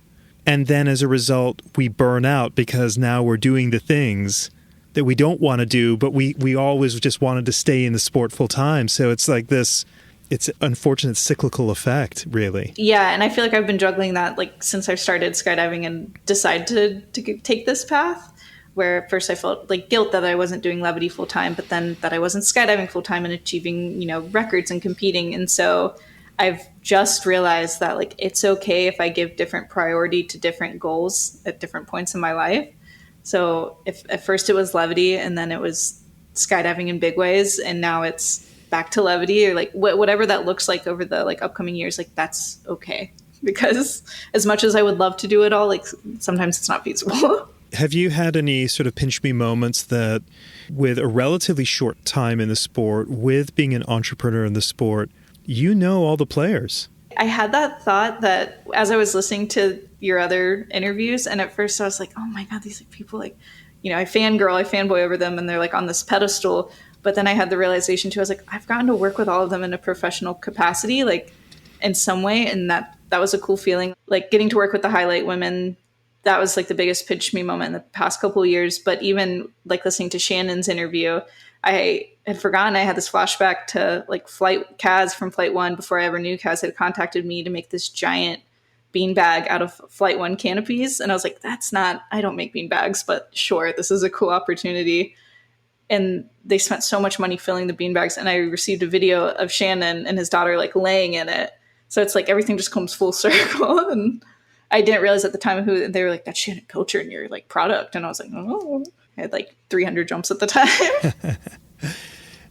And then as a result, we burn out because now we're doing the things that we don't want to do, but we always just wanted to stay in the sport full time. So it's like this, it's an unfortunate cyclical effect, really. Yeah, and I feel like I've been juggling that like since I started skydiving and decided to take this path, where at first I felt like guilt that I wasn't doing Levity full time, but then that I wasn't skydiving full time and achieving, records and competing. And so I've just realized that like it's okay if I give different priority to different goals at different points in my life. So if at first it was Levity and then it was skydiving in big ways, and now it's back to Levity, or like whatever that looks like over the like upcoming years, like that's okay. Because as much as I would love to do it all, like sometimes it's not feasible. Have you had any sort of pinch me moments that with a relatively short time in the sport, with being an entrepreneur in the sport, all the players? I had that thought that as I was listening to your other interviews, and at first I was like, oh my God, these people like, I fanboy over them and they're like on this pedestal. But then I had the realization too, I was like, I've gotten to work with all of them in a professional capacity, like in some way. And that was a cool feeling. Like getting to work with the highlight women, that was like the biggest pinch me moment in the past couple of years. But even like listening to Shannon's interview, I had forgotten I had this flashback to like Kaz from Flight 1 before I ever knew Kaz had contacted me to make this giant beanbag out of Flight 1 canopies. And I was like, I don't make beanbags, but sure, this is a cool opportunity. And they spent so much money filling the beanbags. And I received a video of Shannon and his daughter like laying in it. So it's like everything just comes full circle. And I didn't realize at the time who they were like, that's Shannon Culture in your like product. And I was like, oh, I had like 300 jumps at the time.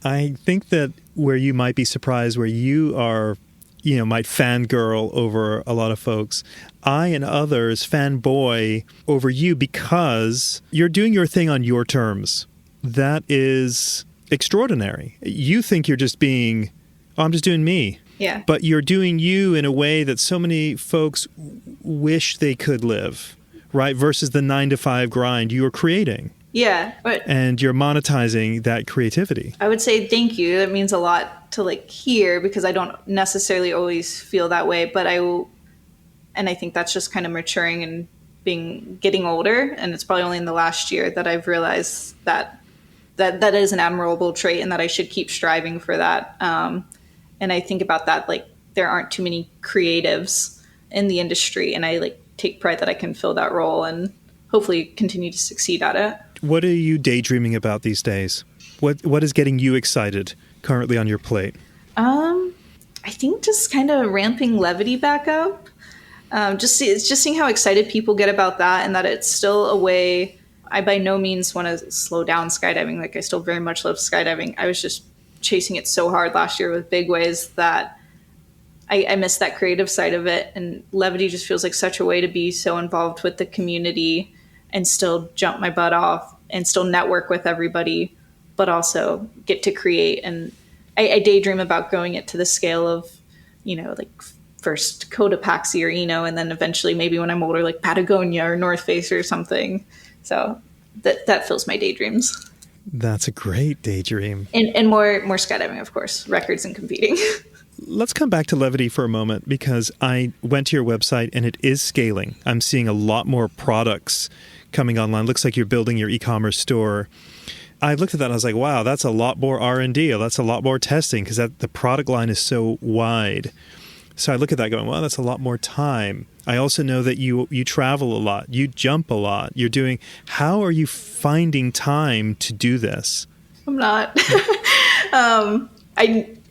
I think that where you might be surprised, where you are, might fangirl over a lot of folks, I and others fanboy over you because you're doing your thing on your terms. That is extraordinary. You think you're just being, I'm just doing me. Yeah. But you're doing you in a way that so many folks wish they could live, right? Versus the 9-to-5 grind you are creating. Yeah. And you're monetizing that creativity. I would say thank you. That means a lot to like hear, because I don't necessarily always feel that way, but and I think that's just kind of maturing and getting older. And it's probably only in the last year that I've realized that is an admirable trait and that I should keep striving for that. And I think about that, like there aren't too many creatives in the industry, and I like take pride that I can fill that role and hopefully continue to succeed at it. What are you daydreaming about these days? What is getting you excited currently on your plate? I think just kind of ramping Levity back up. Just seeing how excited people get about that, and that it's still a way. I by no means want to slow down skydiving. Like I still very much love skydiving. I was just chasing it so hard last year with big waves that I missed that creative side of it. And Levity just feels like such a way to be so involved with the community and still jump my butt off and still network with everybody, but also get to create. And I daydream about growing it to the scale of, like first Cotopaxi or and then eventually maybe when I'm older, like Patagonia or North Face or something. So that fills my daydreams. That's a great daydream. And more skydiving, of course, records and competing. Let's come back to Levity for a moment, because I went to your website and it is scaling. I'm seeing a lot more products coming online. Looks like you're building your e-commerce store. I looked at that and I was like, wow, that's a lot more R&D. That's a lot more testing, because the product line is so wide. So I look at that going, well, that's a lot more time. I also know that you travel a lot. You jump a lot. How are you finding time to do this? I'm not.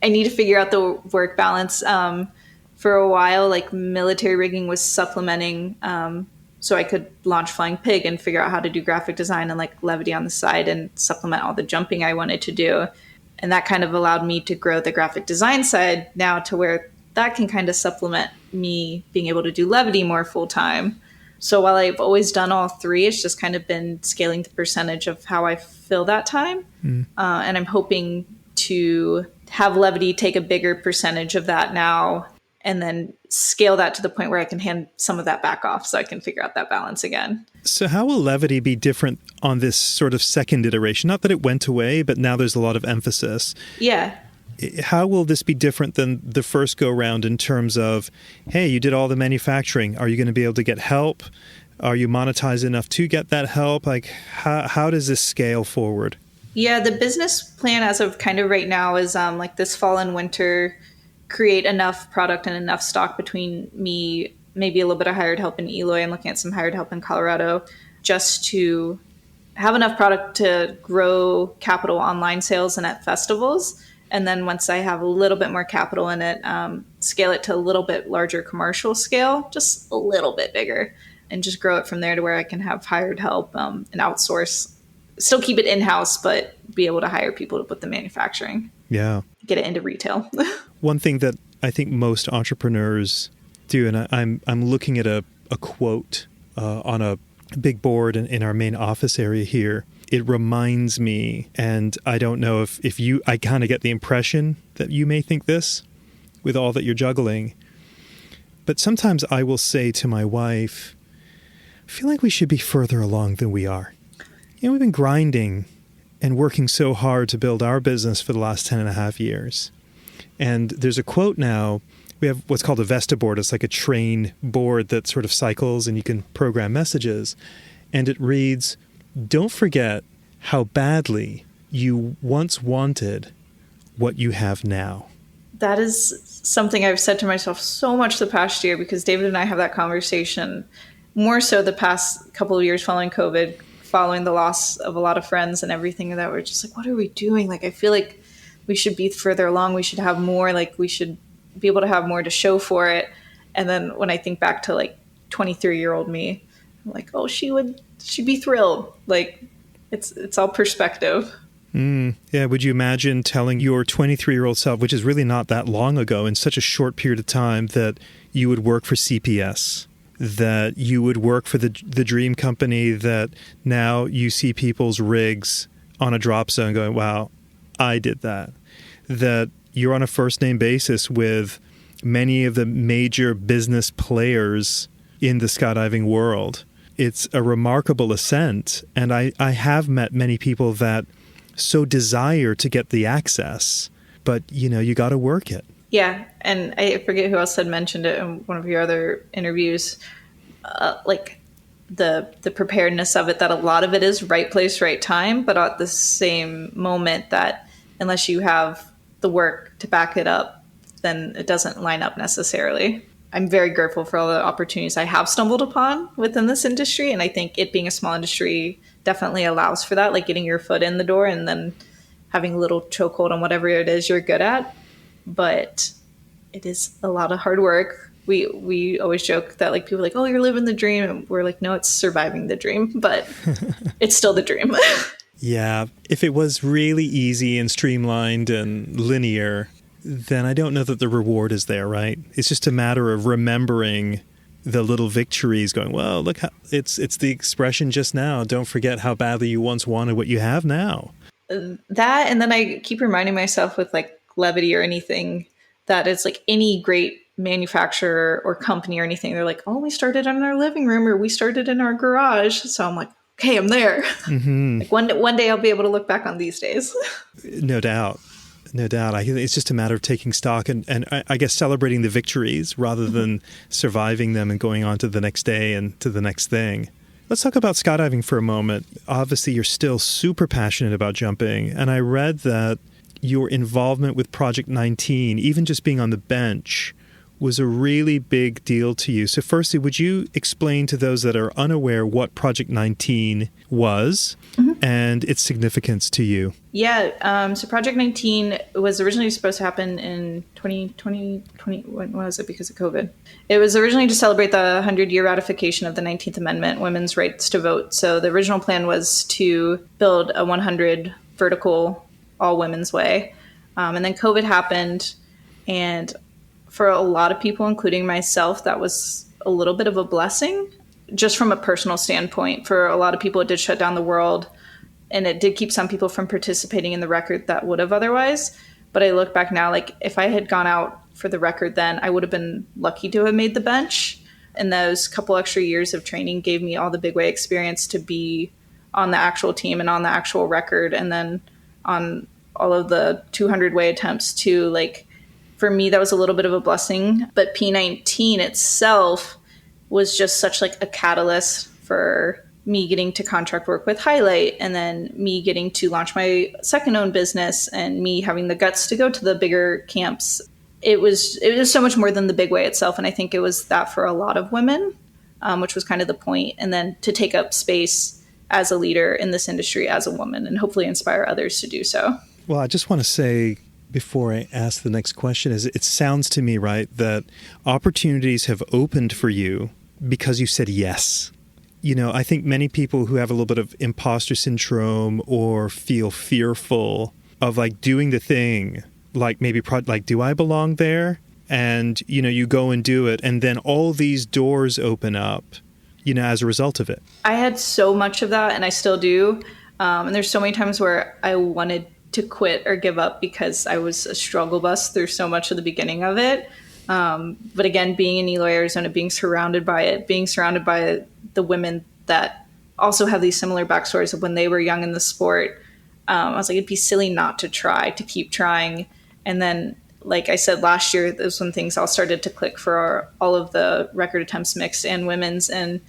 I need to figure out the work balance. For a while, like military rigging was supplementing, so I could launch Flying Pig and figure out how to do graphic design and like Levity on the side and supplement all the jumping I wanted to do. And that kind of allowed me to grow the graphic design side now to where that can kind of supplement me being able to do Levity more full time. So while I've always done all three, it's just kind of been scaling the percentage of how I fill that time. And I'm hoping to have Levity take a bigger percentage of that now and then scale that to the point where I can hand some of that back off so I can figure out that balance again. So how will Levity be different on this sort of second iteration? Not that it went away, but now there's a lot of emphasis. Yeah. How will this be different than the first go round in terms of, hey, you did all the manufacturing. Are you going to be able to get help? Are you monetized enough to get that help? Like, how does this scale forward? Yeah, the business plan as of kind of right now is like this fall and winter, create enough product and enough stock between me, maybe a little bit of hired help in Eloy and looking at some hired help in Colorado, just to have enough product to grow capital online sales and at festivals. And then once I have a little bit more capital in it, scale it to a little bit larger commercial scale, just a little bit bigger, and just grow it from there to where I can have hired help and outsource, still keep it in-house, but be able to hire people to put the manufacturing. Yeah. Get it into retail. One thing that I think most entrepreneurs do, and I'm looking at a quote on a big board in our main office area here. It reminds me, and I don't know if you, I kind of get the impression that you may think this with all that you're juggling, but sometimes I will say to my wife, I feel like we should be further along than we are. You know, we've been grinding and working so hard to build our business for the last 10 and a half years. And there's a quote now, we have what's called a Vesta board. It's like a train board that sort of cycles and you can program messages. And it reads, don't forget how badly you once wanted what you have now. That is something I've said to myself so much the past year, because David and I have that conversation more so the past couple of years following COVID, following the loss of a lot of friends and everything, that we're just like, what are we doing? Like, I feel like we should be further along. We should have more, like we should be able to have more to show for it. And then when I think back to like 23-year-old me, I'm like, oh, she'd be thrilled. Like it's all perspective. Yeah. Would you imagine telling your 23-year-old self, which is really not that long ago, in such a short period of time, that you would work for CPS, that you would work for the dream company, that now you see people's rigs on a drop zone going, wow, I did that, that you're on a first name basis with many of the major business players in the skydiving world. It's a remarkable ascent. And I have met many people that so desire to get the access, but you got to work it. Yeah. And I forget who else had mentioned it in one of your other interviews, like the preparedness of it, that a lot of it is right place, right time, but at the same moment that unless you have the work to back it up, then it doesn't line up necessarily. I'm very grateful for all the opportunities I have stumbled upon within this industry. And I think it being a small industry definitely allows for that, like getting your foot in the door and then having a little chokehold on whatever it is you're good at. But it is a lot of hard work. We always joke that like people are like, oh, you're living the dream. And we're like, no, it's surviving the dream, but it's still the dream. Yeah. If it was really easy and streamlined and linear, then I don't know that the reward is there, right? It's just a matter of remembering the little victories, going, well, look, how, it's the expression just now. Don't forget how badly you once wanted what you have now. That, and then I keep reminding myself with like Levity or anything, that it's like any great manufacturer or company or anything, they're like, oh, we started in our living room or we started in our garage. So I'm like, okay, I'm there. Mm-hmm. Like one day I'll be able to look back on these days. No doubt. No doubt. I think it's just a matter of taking stock and I guess celebrating the victories rather than surviving them and going on to the next day and to the next thing. Let's talk about skydiving for a moment. Obviously, you're still super passionate about jumping. And I read that your involvement with Project 19, even just being on the bench, was a really big deal to you. So firstly, would you explain to those that are unaware what Project 19 was and its significance to you? Yeah. So Project 19 was originally supposed to happen in 2020, when was it? Because of COVID. It was originally to celebrate the 100-year ratification of the 19th Amendment, women's rights to vote. So the original plan was to build a 100 vertical all women's way. And then COVID happened, and for a lot of people, including myself, that was a little bit of a blessing, just from a personal standpoint. For a lot of people, it did shut down the world, and it did keep some people from participating in the record that would have otherwise. But I look back now, like if I had gone out for the record then, I would have been lucky to have made the bench. And those couple extra years of training gave me all the big way experience to be on the actual team and on the actual record. And then on all of the 200 way attempts too. Like, for me, that was a little bit of a blessing. But P19 itself was just such like a catalyst for me getting to contract work with Highlight, and then me getting to launch my second owned business, and me having the guts to go to the bigger camps. It was so much more than the big way itself. And I think it was that for a lot of women, which was kind of the point. And then to take up space as a leader in this industry as a woman, and hopefully inspire others to do so. Well, I just want to say, before I ask the next question, is it sounds to me, right, that opportunities have opened for you because you said yes. You know, I think many people who have a little bit of imposter syndrome or feel fearful of like doing the thing, like maybe like, do I belong there? And, you know, you go and do it, and then all these doors open up, you know, as a result of it. I had so much of that, and I still do. And there's so many times where I wanted to quit or give up because I was a struggle bus through so much of the beginning of it. But again, being in Eloy, Arizona, being surrounded by it, being surrounded by the women that also have these similar backstories of when they were young in the sport, I was like, it'd be silly not to try, to keep trying. And then, like I said, last year, those when things all started to click for all of the record attempts, mixed and women's. And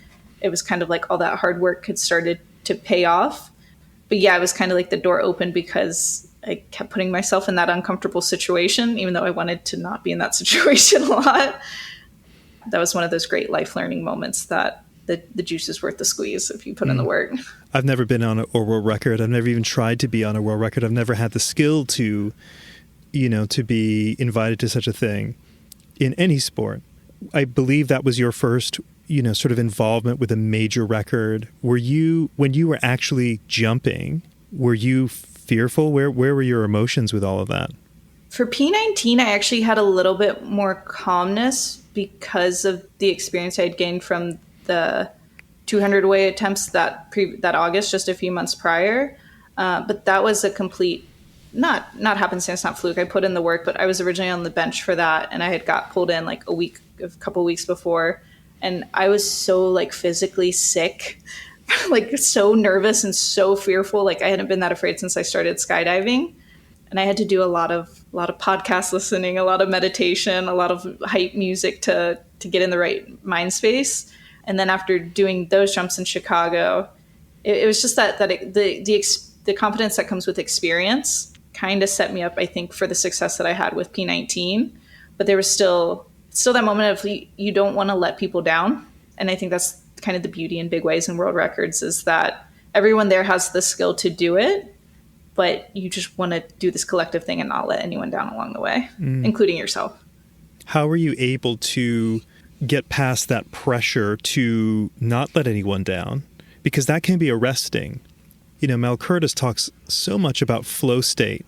it was kind of like all that hard work had started to pay off. But yeah, it was kind of like the door opened because I kept putting myself in that uncomfortable situation, even though I wanted to not be in that situation a lot. That was one of those great life learning moments that the juice is worth the squeeze if you put in the work. I've never been on a world record. I've never even tried to be on a world record. I've never had the skill to, you know, to be invited to such a thing in any sport. I believe that was your first, you know, sort of involvement with a major record. Were you, when you were actually jumping, were you fearful? Where were your emotions with all of that? For P19, I actually had a little bit more calmness because of the experience I had gained from the 200 way attempts that August, just a few months prior. But that was a complete, not happenstance, not fluke. I put in the work, but I was originally on the bench for that. And I had got pulled in like a couple weeks before. And I was so like physically sick, like so nervous and so fearful. Like I hadn't been that afraid since I started skydiving. And I had to do a lot of podcast listening, a lot of meditation, a lot of hype music to get in the right mind space. And then after doing those jumps in Chicago, it was just that the confidence that comes with experience kind of set me up, I think, for the success that I had with P19. But there was still that moment of you don't want to let people down. And I think that's kind of the beauty in big ways and world records, is that everyone there has the skill to do it, but you just want to do this collective thing and not let anyone down along the way, including yourself. How were you able to get past that pressure to not let anyone down? Because that can be arresting. You know, Mel Curtis talks so much about flow state,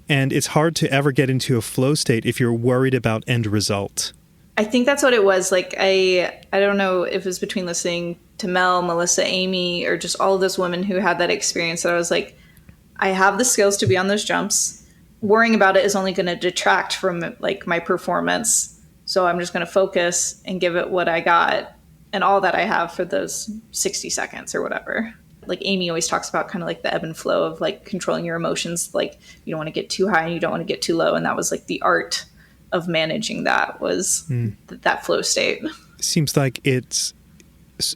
and it's hard to ever get into a flow state if you're worried about end result. I think that's what it was. Like, I don't know if it was between listening to Mel, Melissa, Amy, or just all of those women who had that experience, that I was like, I have the skills to be on those jumps. Worrying about it is only going to detract from like my performance. So I'm just going to focus and give it what I got and all that I have for those 60 seconds or whatever. Like Amy always talks about kind of like the ebb and flow of like controlling your emotions. Like you don't want to get too high and you don't want to get too low. And that was like the art of managing that, was that flow state. Seems like it's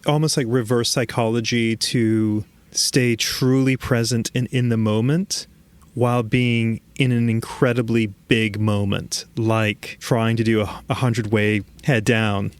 almost like reverse psychology to stay truly present and in the moment while being in an incredibly big moment, like trying to do a 100-way head down.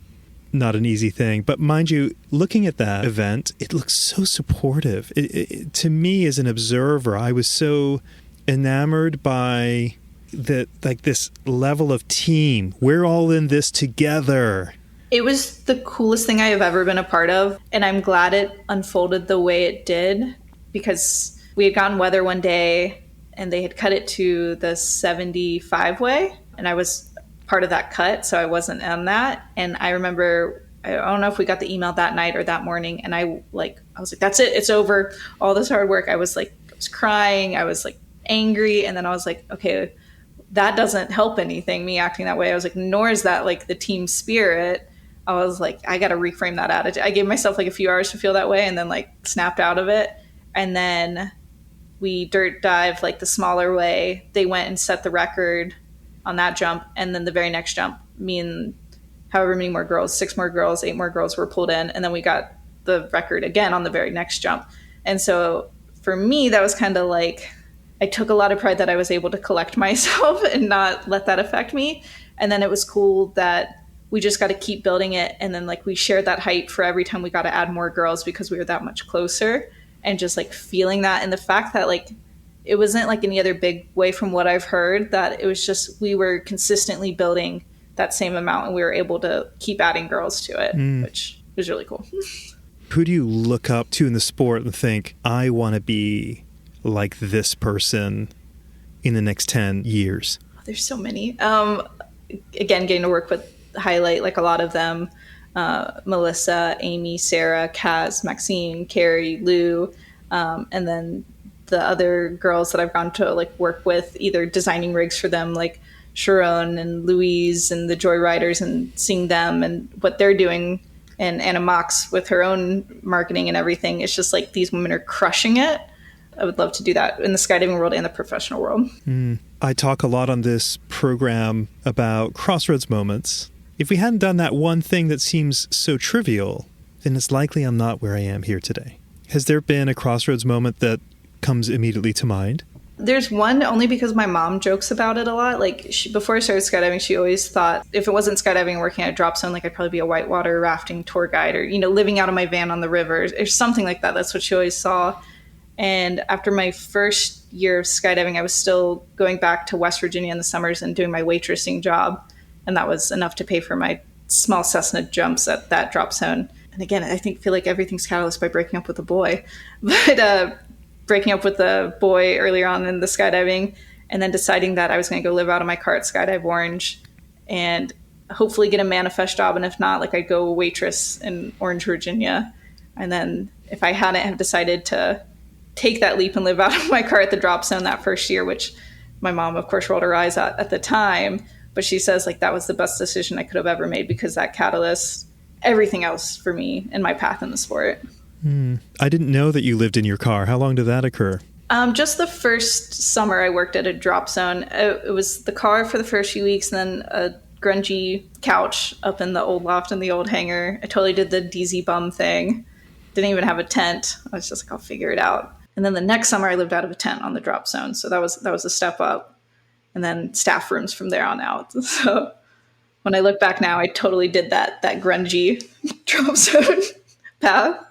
Not an easy thing. But mind you, looking at that event, it looks so supportive. It, to me, as an observer, I was so enamored by this level of team. We're all in this together. It was the coolest thing I have ever been a part of. And I'm glad it unfolded the way it did, because we had gotten weather one day and they had cut it to the 75 way. And I was part of that cut, so I wasn't on that. And I remember, I don't know if we got the email that night or that morning, and I was like, that's it, it's over. All this hard work. I was crying, I was like angry, and then I was like, okay, that doesn't help anything, me acting that way. I was like, nor is that like the team spirit. I was like, I got to reframe that attitude. I gave myself like a few hours to feel that way and then like snapped out of it. And then we dirt dive like the smaller way. They went and set the record on that jump. And then the very next jump, me and however many more girls, 6 more girls, 8 more girls were pulled in. And then we got the record again on the very next jump. And so for me, that was kind of like, I took a lot of pride that I was able to collect myself and not let that affect me. And then it was cool that we just got to keep building it. And then like we shared that height for every time we got to add more girls because we were that much closer, and just like feeling that. And the fact that like, it wasn't like any other big way from what I've heard, that it was just, we were consistently building that same amount and we were able to keep adding girls to it, which was really cool. Who do you look up to in the sport and think, I want to be like this person in the next 10 years? There's so many. Again, getting to work with highlight like a lot of them, Melissa, Amy, Sarah, Kaz, Maxine, Carrie, Lou, and then the other girls that I've gone to like work with, either designing rigs for them, like Sharon and Louise and the Joy Riders, and seeing them and what they're doing, and Anna Mox with her own marketing and everything. It's just like these women are crushing it. I would love to do that in the skydiving world and the professional world. I talk a lot on this program about crossroads moments. If we hadn't done that one thing that seems so trivial, then it's likely I'm not where I am here today. Has there been a crossroads moment that comes immediately to mind? There's one, only because my mom jokes about it a lot. Like before I started skydiving, she always thought if it wasn't skydiving and working at a drop zone, like I'd probably be a whitewater rafting tour guide, or, you know, living out of my van on the river or something like that. That's what she always saw. And after my first year of skydiving, I was still going back to West Virginia in the summers and doing my waitressing job. And that was enough to pay for my small Cessna jumps at that drop zone. And again, I feel like everything's catalyzed by breaking up with a boy. But breaking up with a boy earlier on in the skydiving, and then deciding that I was going to go live out of my car at Skydive Orange and hopefully get a manifest job. And if not, like I'd go waitress in Orange, Virginia. And then if I hadn't have decided to take that leap and live out of my car at the drop zone that first year, which my mom, of course, rolled her eyes at the time. But she says like that was the best decision I could have ever made, because that catalyst everything else for me in my path in the sport. I didn't know that you lived in your car. How long did that occur? Just the first summer I worked at a drop zone. It was the car for the first few weeks, and then a grungy couch up in the old loft in the old hangar. I totally did the DZ bum thing. Didn't even have a tent. I was just like, I'll figure it out. And then the next summer I lived out of a tent on the drop zone. So that was a step up. And then staff rooms from there on out. So when I look back now, I totally did that grungy drop zone path.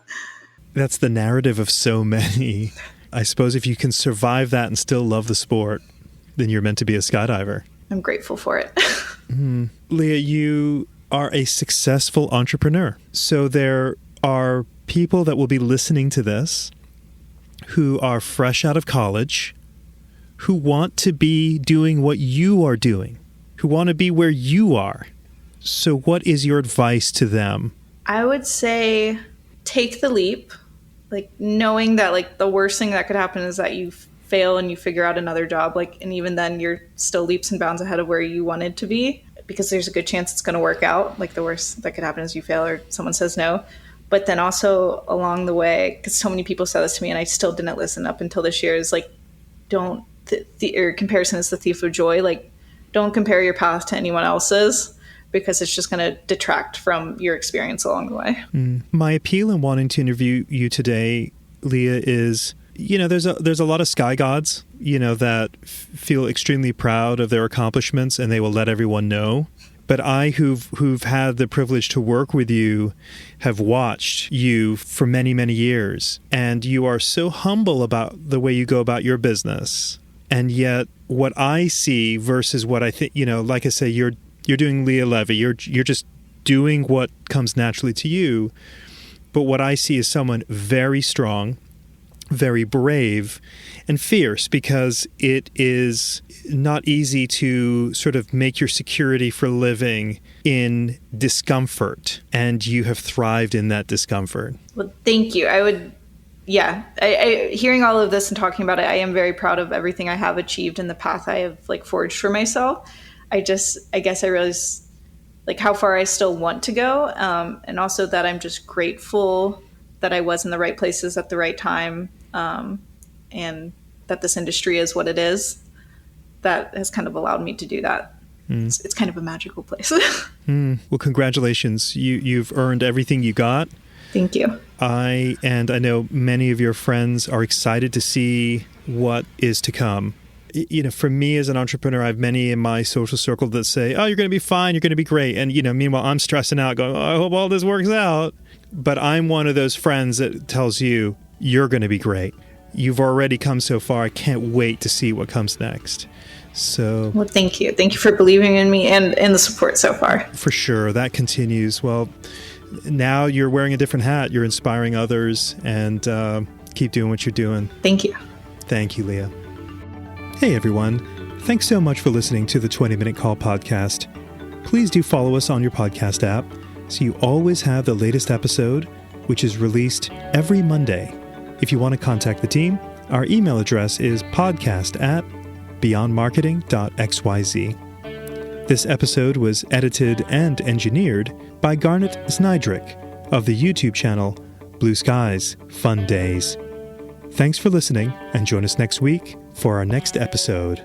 That's the narrative of so many. I suppose if you can survive that and still love the sport, then you're meant to be a skydiver. I'm grateful for it. Leah, you are a successful entrepreneur. So there are people that will be listening to this who are fresh out of college, who want to be doing what you are doing, who want to be where you are. So what is your advice to them? I would say take the leap. Like knowing that like the worst thing that could happen is that you fail and you figure out another job. Like, and even then you're still leaps and bounds ahead of where you wanted to be, because there's a good chance it's going to work out. Like the worst that could happen is you fail or someone says no. But then also along the way, because so many people said this to me and I still didn't listen up until this year, is like, don't, comparison is the thief of joy. Like, don't compare your path to anyone else's, because it's just going to detract from your experience along the way. My appeal in wanting to interview you today, Leah, is, you know, there's a lot of sky gods, you know, that feel extremely proud of their accomplishments and they will let everyone know. But I, who've had the privilege to work with you, have watched you for many, many years. And you are so humble about the way you go about your business. And yet what I see versus what I think, you know, like I say, you're doing Leah Levy. You're just doing what comes naturally to you. But what I see is someone very strong, very brave, and fierce, because it is not easy to sort of make your security for living in discomfort. And you have thrived in that discomfort. Well, thank you. I would yeah, hearing all of this and talking about it, I am very proud of everything I have achieved and the path I have like forged for myself. I guess I realize like how far I still want to go, and also that I'm just grateful that I was in the right places at the right time, and that this industry is what it is. That has kind of allowed me to do that. It's kind of a magical place. Well, congratulations. You've earned everything you got. Thank you. I know many of your friends are excited to see what is to come. For me as an entrepreneur, I have many in my social circle that say, oh, you're going to be fine, you're going to be great. And, meanwhile, I'm stressing out going, oh, I hope all this works out. But I'm one of those friends that tells you, you're going to be great. You've already come so far. I can't wait to see what comes next. So, well, thank you. Thank you for believing in me and the support so far. For sure. That continues. Well, now you're wearing a different hat. You're inspiring others, and keep doing what you're doing. Thank you. Thank you, Leah. Hey, everyone. Thanks so much for listening to the 20-Minute Call podcast. Please do follow us on your podcast app so you always have the latest episode, which is released every Monday. If you want to contact the team, our email address is podcast@beyondmarketing.xyz. This episode was edited and engineered by Garnet Znydrick of the YouTube channel Blue Skies Fun Days. Thanks for listening, and join us next week for our next episode.